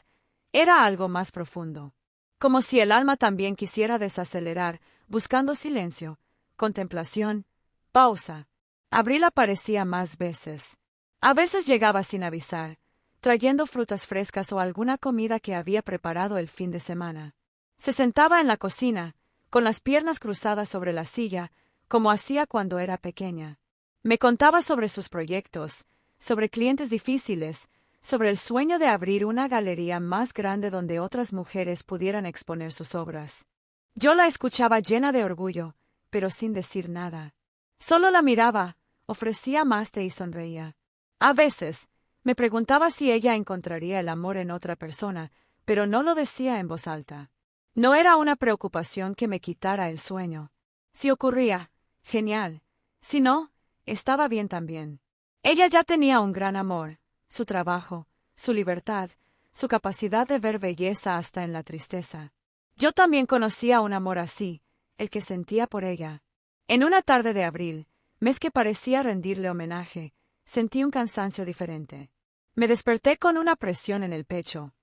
Era algo más profundo. Como si el alma también quisiera desacelerar, buscando silencio, contemplación, pausa. Abril aparecía más veces. A veces llegaba sin avisar, trayendo frutas frescas o alguna comida que había preparado el fin de semana. Se sentaba en la cocina, con las piernas cruzadas sobre la silla, como hacía cuando era pequeña. Me contaba sobre sus proyectos, sobre clientes difíciles, sobre el sueño de abrir una galería más grande donde otras mujeres pudieran exponer sus obras. Yo la escuchaba llena de orgullo, pero sin decir nada. Solo la miraba, ofrecía más té y sonreía. A veces, me preguntaba si ella encontraría el amor en otra persona, pero no lo decía en voz alta. No era una preocupación que me quitara el sueño. Si ocurría, genial. Si no, estaba bien también. Ella ya tenía un gran amor, su trabajo, su libertad, su capacidad de ver belleza hasta en la tristeza. Yo también conocía un amor así, el que sentía por ella. En una tarde de abril, mes que parecía rendirle homenaje, sentí un cansancio diferente. Me desperté con una presión en el pecho.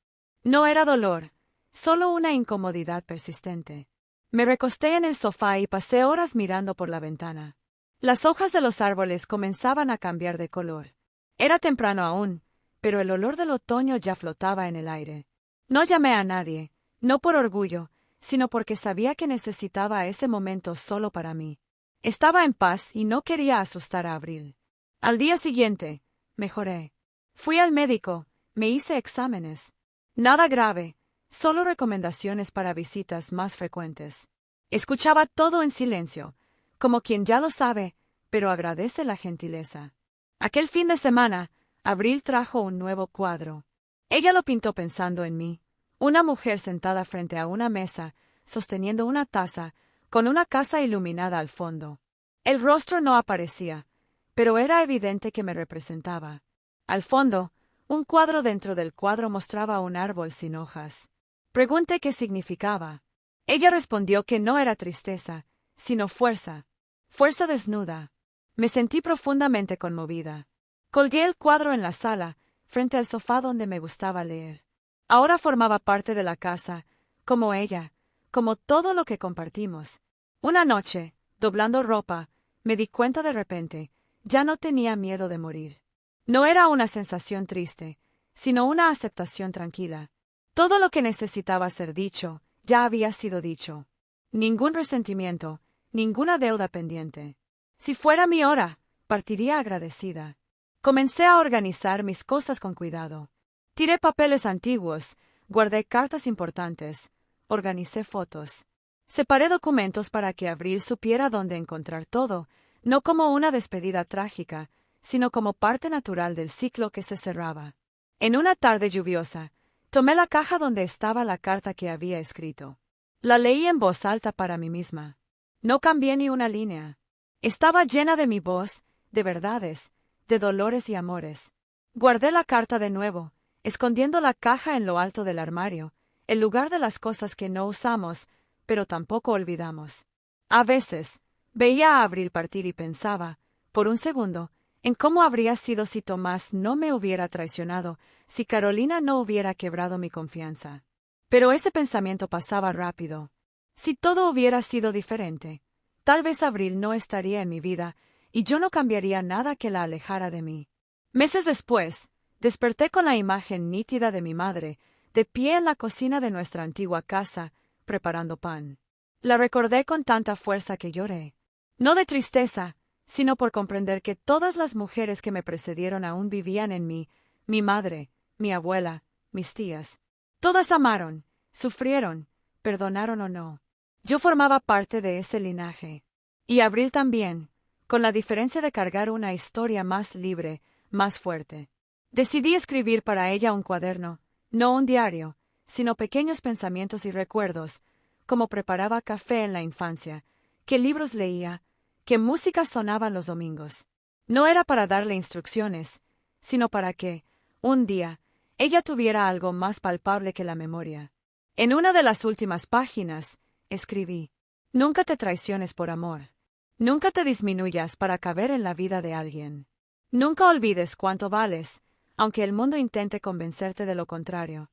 No era dolor, solo una incomodidad persistente. Me recosté en el sofá y pasé horas mirando por la ventana. Las hojas de los árboles comenzaban a cambiar de color. Era temprano aún, pero el olor del otoño ya flotaba en el aire. No llamé a nadie, no por orgullo, sino porque sabía que necesitaba ese momento solo para mí. Estaba en paz y no quería asustar a Abril. Al día siguiente, mejoré. Fui al médico, me hice exámenes. Nada grave, solo recomendaciones para visitas más frecuentes. Escuchaba todo en silencio, como quien ya lo sabe, pero agradece la gentileza. Aquel fin de semana, Abril trajo un nuevo cuadro. Ella lo pintó pensando en mí. Una mujer sentada frente a una mesa, sosteniendo una taza, con una casa iluminada al fondo. El rostro no aparecía, pero era evidente que me representaba. Al fondo, un cuadro dentro del cuadro mostraba un árbol sin hojas. Pregunté qué significaba. Ella respondió que no era tristeza, sino fuerza. Fuerza desnuda. Me sentí profundamente conmovida. Colgué el cuadro en la sala, frente al sofá donde me gustaba leer. Ahora formaba parte de la casa, como ella, como todo lo que compartimos. Una noche, doblando ropa, me di cuenta de repente, ya no tenía miedo de morir. No era una sensación triste, sino una aceptación tranquila. Todo lo que necesitaba ser dicho, ya había sido dicho. Ningún resentimiento, ninguna deuda pendiente. Si fuera mi hora, partiría agradecida. Comencé a organizar mis cosas con cuidado. Tiré papeles antiguos, guardé cartas importantes, organicé fotos. Separé documentos para que Abril supiera dónde encontrar todo, no como una despedida trágica, sino como parte natural del ciclo que se cerraba. En una tarde lluviosa, tomé la caja donde estaba la carta que había escrito. La leí en voz alta para mí misma. No cambié ni una línea. Estaba llena de mi voz, de verdades, de dolores y amores. Guardé la carta de nuevo, escondiendo la caja en lo alto del armario, el lugar de las cosas que no usamos, pero tampoco olvidamos. A veces, veía a Abril partir y pensaba, por un segundo, en cómo habría sido si Tomás no me hubiera traicionado, si Carolina no hubiera quebrado mi confianza. Pero ese pensamiento pasaba rápido. Si todo hubiera sido diferente, tal vez Abril no estaría en mi vida, y yo no cambiaría nada que la alejara de mí. Meses después, desperté con la imagen nítida de mi madre, de pie en la cocina de nuestra antigua casa, preparando pan. La recordé con tanta fuerza que lloré. No de tristeza, sino por comprender que todas las mujeres que me precedieron aún vivían en mí, mi madre, mi abuela, mis tías. Todas amaron, sufrieron, perdonaron o no. Yo formaba parte de ese linaje. Y Abril también, con la diferencia de cargar una historia más libre, más fuerte. Decidí escribir para ella un cuaderno, no un diario, sino pequeños pensamientos y recuerdos, como preparaba café en la infancia, qué libros leía, qué música sonaba los domingos. No era para darle instrucciones, sino para que, un día, ella tuviera algo más palpable que la memoria. En una de las últimas páginas, escribí: Nunca te traiciones por amor. Nunca te disminuyas para caber en la vida de alguien. Nunca olvides cuánto vales, aunque el mundo intente convencerte de lo contrario.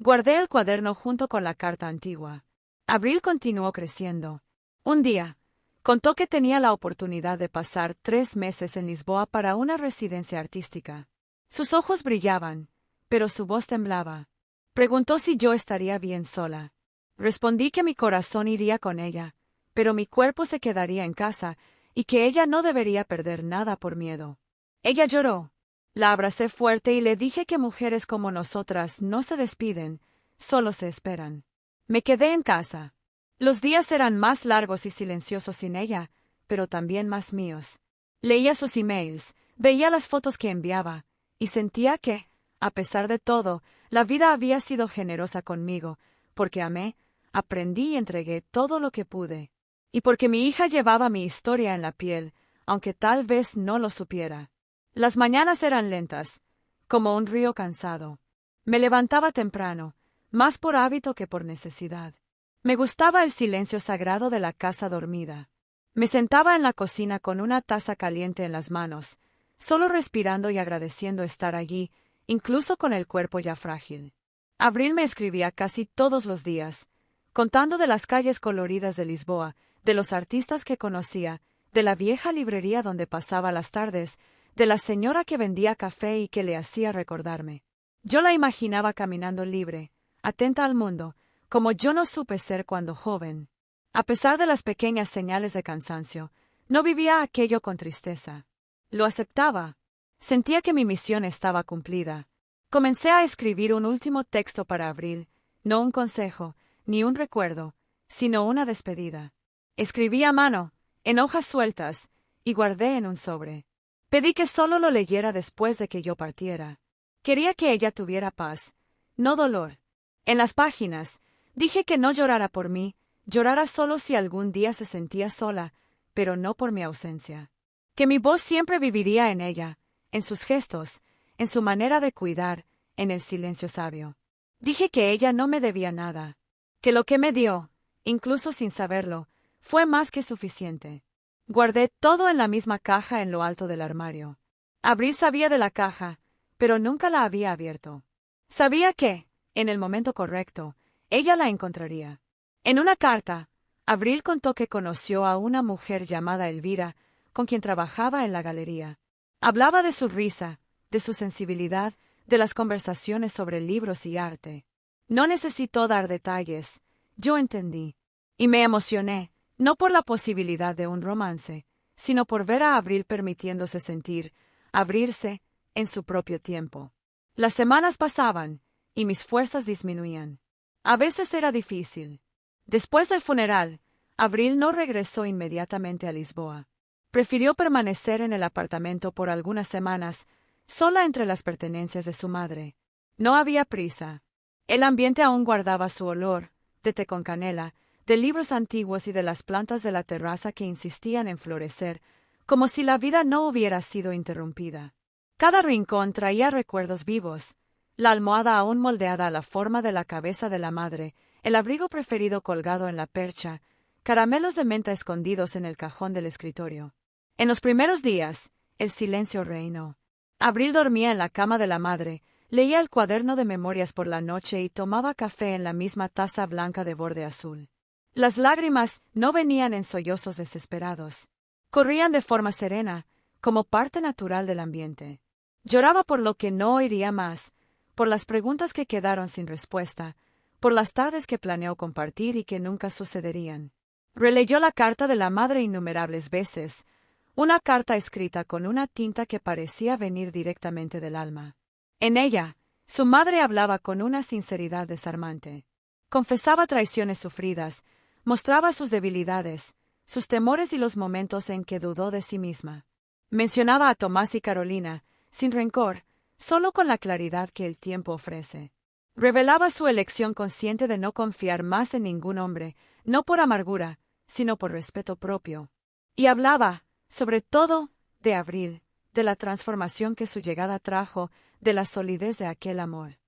Guardé el cuaderno junto con la carta antigua. Abril continuó creciendo. Un día, contó que tenía la oportunidad de pasar 3 meses en Lisboa para una residencia artística. Sus ojos brillaban, pero su voz temblaba. Preguntó si yo estaría bien sola. Respondí que mi corazón iría con ella, pero mi cuerpo se quedaría en casa y que ella no debería perder nada por miedo. Ella lloró. La abracé fuerte y le dije que mujeres como nosotras no se despiden, solo se esperan. Me quedé en casa. Los días eran más largos y silenciosos sin ella, pero también más míos. Leía sus emails, veía las fotos que enviaba, y sentía que, a pesar de todo, la vida había sido generosa conmigo, porque amé, aprendí y entregué todo lo que pude. Y porque mi hija llevaba mi historia en la piel, aunque tal vez no lo supiera. Las mañanas eran lentas, como un río cansado. Me levantaba temprano, más por hábito que por necesidad. Me gustaba el silencio sagrado de la casa dormida. Me sentaba en la cocina con una taza caliente en las manos, solo respirando y agradeciendo estar allí, incluso con el cuerpo ya frágil. Abril me escribía casi todos los días, contando de las calles coloridas de Lisboa, de los artistas que conocía, de la vieja librería donde pasaba las tardes, de la señora que vendía café y que le hacía recordarme. Yo la imaginaba caminando libre, atenta al mundo, como yo no supe ser cuando joven. A pesar de las pequeñas señales de cansancio, no vivía aquello con tristeza. Lo aceptaba. Sentía que mi misión estaba cumplida. Comencé a escribir un último texto para Abril, no un consejo, ni un recuerdo, sino una despedida. Escribí a mano, en hojas sueltas, y guardé en un sobre. Pedí que solo lo leyera después de que yo partiera. Quería que ella tuviera paz, no dolor. En las páginas, dije que no llorara por mí, llorara solo si algún día se sentía sola, pero no por mi ausencia. Que mi voz siempre viviría en ella, en sus gestos, en su manera de cuidar, en el silencio sabio. Dije que ella no me debía nada, que lo que me dio, incluso sin saberlo, fue más que suficiente. Guardé todo en la misma caja en lo alto del armario. Abril sabía de la caja, pero nunca la había abierto. Sabía que, en el momento correcto, ella la encontraría. En una carta, Abril contó que conoció a una mujer llamada Elvira, con quien trabajaba en la galería. Hablaba de su risa, de su sensibilidad, de las conversaciones sobre libros y arte. No necesitó dar detalles, yo entendí. Y me emocioné, no por la posibilidad de un romance, sino por ver a Abril permitiéndose sentir, abrirse, en su propio tiempo. Las semanas pasaban, y mis fuerzas disminuían. A veces era difícil. Después del funeral, Abril no regresó inmediatamente a Lisboa. Prefirió permanecer en el apartamento por algunas semanas, sola entre las pertenencias de su madre. No había prisa. El ambiente aún guardaba su olor, de té con canela, de libros antiguos y de las plantas de la terraza que insistían en florecer, como si la vida no hubiera sido interrumpida. Cada rincón traía recuerdos vivos, la almohada aún moldeada a la forma de la cabeza de la madre, el abrigo preferido colgado en la percha, caramelos de menta escondidos en el cajón del escritorio. En los primeros días, el silencio reinó. Abril dormía en la cama de la madre, leía el cuaderno de memorias por la noche y tomaba café en la misma taza blanca de borde azul. Las lágrimas no venían en sollozos desesperados. Corrían de forma serena, como parte natural del ambiente. Lloraba por lo que no oiría más, por las preguntas que quedaron sin respuesta, por las tardes que planeó compartir y que nunca sucederían. Releyó la carta de la madre innumerables veces, una carta escrita con una tinta que parecía venir directamente del alma. En ella, su madre hablaba con una sinceridad desarmante. Confesaba traiciones sufridas, mostraba sus debilidades, sus temores y los momentos en que dudó de sí misma. Mencionaba a Tomás y Carolina, sin rencor, solo con la claridad que el tiempo ofrece. Revelaba su elección consciente de no confiar más en ningún hombre, no por amargura, sino por respeto propio. Y hablaba, sobre todo, de Abril, de la transformación que su llegada trajo, de la solidez de aquel amor.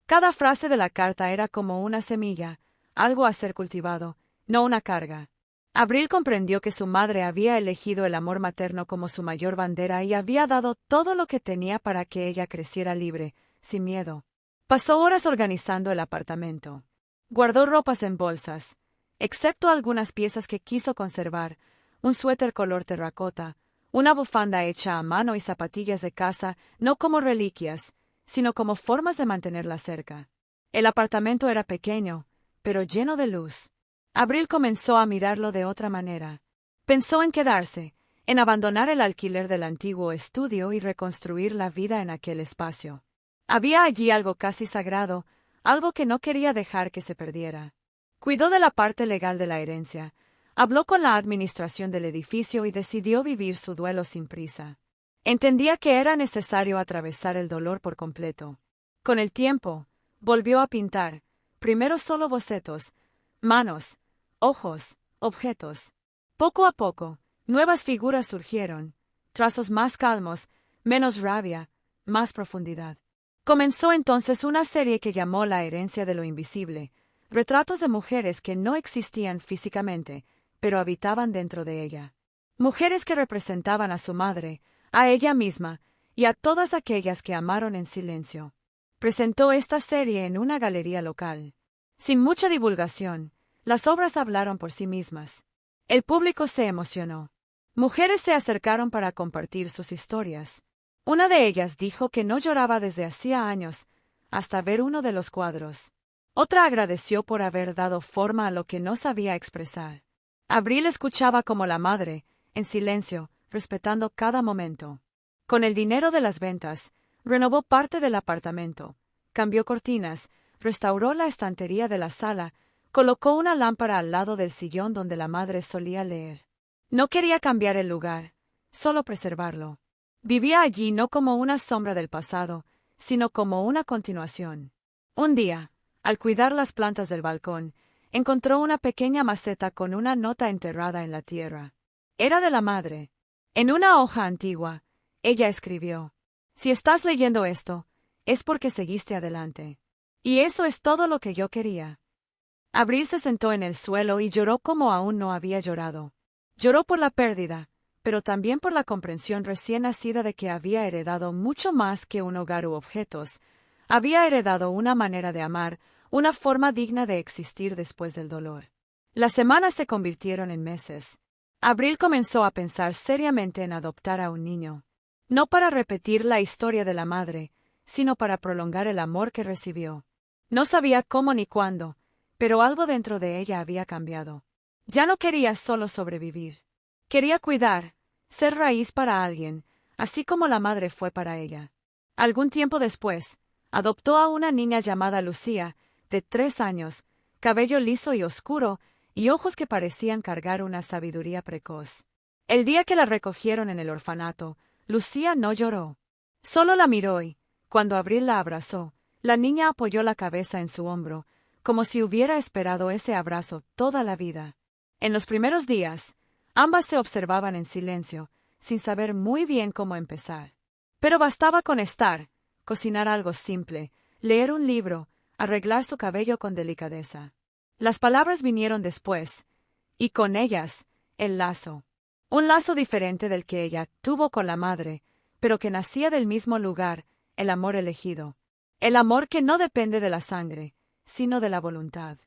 Cada frase de la carta era como una semilla, algo a ser cultivado, no una carga. Abril comprendió que su madre había elegido el amor materno como su mayor bandera y había dado todo lo que tenía para que ella creciera libre, sin miedo. Pasó horas organizando el apartamento. Guardó ropas en bolsas, excepto algunas piezas que quiso conservar, un suéter color terracota, una bufanda hecha a mano y zapatillas de casa, no como reliquias, sino como formas de mantenerla cerca. El apartamento era pequeño, pero lleno de luz. Abril comenzó a mirarlo de otra manera. Pensó en quedarse, en abandonar el alquiler del antiguo estudio y reconstruir la vida en aquel espacio. Había allí algo casi sagrado, algo que no quería dejar que se perdiera. Cuidó de la parte legal de la herencia, habló con la administración del edificio y decidió vivir su duelo sin prisa. Entendía que era necesario atravesar el dolor por completo. Con el tiempo, volvió a pintar, primero solo bocetos, manos, ojos, objetos. Poco a poco, nuevas figuras surgieron, trazos más calmos, menos rabia, más profundidad. Comenzó entonces una serie que llamó La herencia de lo invisible, retratos de mujeres que no existían físicamente, pero habitaban dentro de ella. Mujeres que representaban a su madre, a ella misma, y a todas aquellas que amaron en silencio. Presentó esta serie en una galería local. Sin mucha divulgación, las obras hablaron por sí mismas. El público se emocionó. Mujeres se acercaron para compartir sus historias. Una de ellas dijo que no lloraba desde hacía años, hasta ver uno de los cuadros. Otra agradeció por haber dado forma a lo que no sabía expresar. Abril escuchaba como la madre, en silencio, respetando cada momento. Con el dinero de las ventas, renovó parte del apartamento, cambió cortinas, restauró la estantería de la sala, colocó una lámpara al lado del sillón donde la madre solía leer. No quería cambiar el lugar, solo preservarlo. Vivía allí no como una sombra del pasado, sino como una continuación. Un día, al cuidar las plantas del balcón, encontró una pequeña maceta con una nota enterrada en la tierra. Era de la madre. En una hoja antigua, ella escribió: «Si estás leyendo esto, es porque seguiste adelante. Y eso es todo lo que yo quería». Abril se sentó en el suelo y lloró como aún no había llorado. Lloró por la pérdida, pero también por la comprensión recién nacida de que había heredado mucho más que un hogar u objetos. Había heredado una manera de amar, una forma digna de existir después del dolor. Las semanas se convirtieron en meses. Abril comenzó a pensar seriamente en adoptar a un niño. No para repetir la historia de la madre, sino para prolongar el amor que recibió. No sabía cómo ni cuándo, pero algo dentro de ella había cambiado. Ya no quería solo sobrevivir. Quería cuidar, ser raíz para alguien, así como la madre fue para ella. Algún tiempo después, adoptó a una niña llamada Lucía, de 3 años, cabello liso y oscuro, y ojos que parecían cargar una sabiduría precoz. El día que la recogieron en el orfanato, Lucía no lloró. Solo la miró y, cuando Abril la abrazó, la niña apoyó la cabeza en su hombro, como si hubiera esperado ese abrazo toda la vida. En los primeros días, ambas se observaban en silencio, sin saber muy bien cómo empezar. Pero bastaba con estar, cocinar algo simple, leer un libro, arreglar su cabello con delicadeza. Las palabras vinieron después, y con ellas, el lazo. Un lazo diferente del que ella tuvo con la madre, pero que nacía del mismo lugar, el amor elegido. El amor que no depende de la sangre, sino de la voluntad.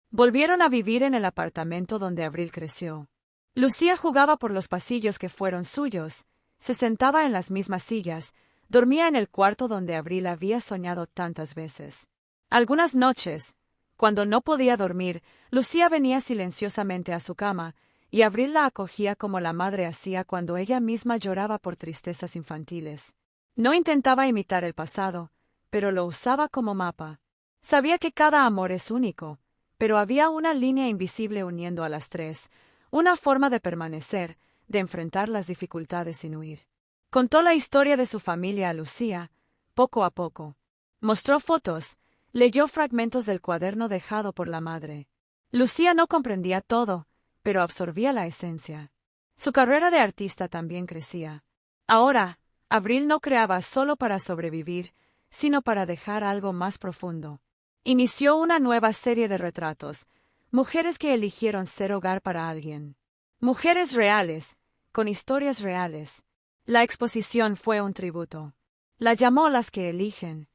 Volvieron a vivir en el apartamento donde Abril creció. Lucía jugaba por los pasillos que fueron suyos, se sentaba en las mismas sillas, dormía en el cuarto donde Abril había soñado tantas veces. Algunas noches, cuando no podía dormir, Lucía venía silenciosamente a su cama, y Abril la acogía como la madre hacía cuando ella misma lloraba por tristezas infantiles. No intentaba imitar el pasado, pero lo usaba como mapa. Sabía que cada amor es único, pero había una línea invisible uniendo a las tres, una forma de permanecer, de enfrentar las dificultades sin huir. Contó la historia de su familia a Lucía, poco a poco. Mostró fotos, leyó fragmentos del cuaderno dejado por la madre. Lucía no comprendía todo, pero absorbía la esencia. Su carrera de artista también crecía. Ahora, Abril no creaba solo para sobrevivir, sino para dejar algo más profundo. Inició una nueva serie de retratos, mujeres que eligieron ser hogar para alguien. Mujeres reales, con historias reales. La exposición fue un tributo. La llamó Las que eligen.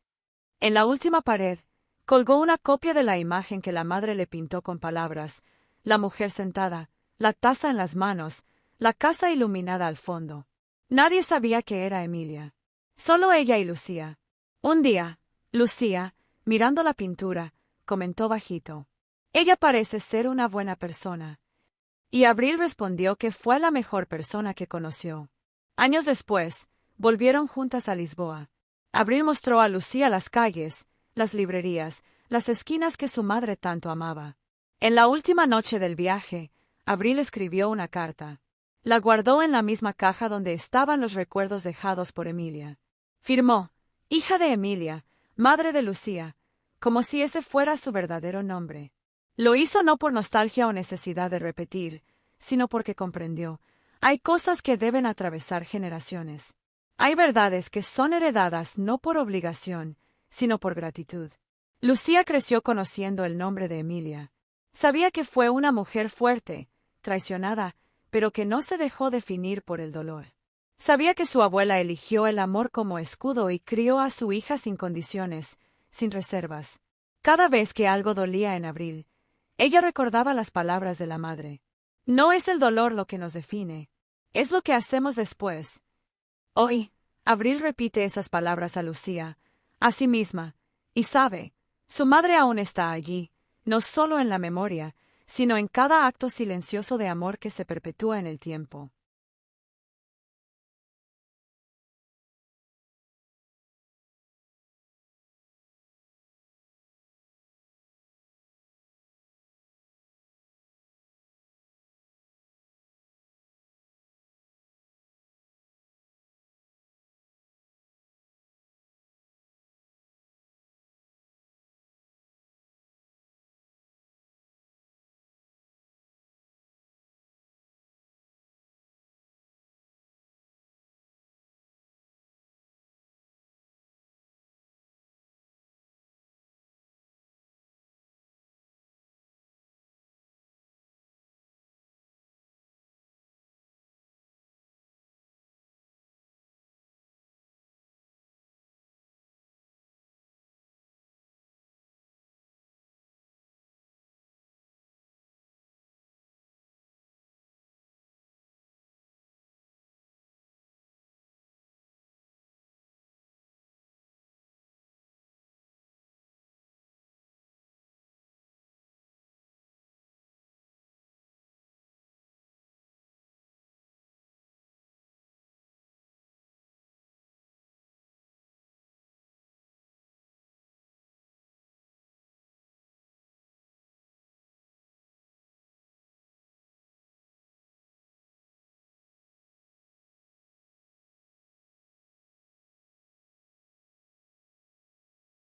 En la última pared, colgó una copia de la imagen que la madre le pintó con palabras: la mujer sentada, la taza en las manos, la casa iluminada al fondo. Nadie sabía que era Emilia. Solo ella y Lucía. Un día, Lucía, mirando la pintura, comentó bajito: «Ella parece ser una buena persona». Y Abril respondió que fue la mejor persona que conoció. Años después, volvieron juntas a Lisboa. Abril mostró a Lucía las calles, las librerías, las esquinas que su madre tanto amaba. En la última noche del viaje, Abril escribió una carta. La guardó en la misma caja donde estaban los recuerdos dejados por Emilia. Firmó: «Hija de Emilia, madre de Lucía», como si ese fuera su verdadero nombre. Lo hizo no por nostalgia o necesidad de repetir, sino porque comprendió: hay cosas que deben atravesar generaciones. Hay verdades que son heredadas no por obligación, sino por gratitud. Lucía creció conociendo el nombre de Emilia. Sabía que fue una mujer fuerte, traicionada, pero que no se dejó definir por el dolor. Sabía que su abuela eligió el amor como escudo y crió a su hija sin condiciones, sin reservas. Cada vez que algo dolía en Abril, ella recordaba las palabras de la madre: «No es el dolor lo que nos define, es lo que hacemos después». Hoy, Abril repite esas palabras a Lucía, a sí misma, y sabe: su madre aún está allí, no solo en la memoria, sino en cada acto silencioso de amor que se perpetúa en el tiempo.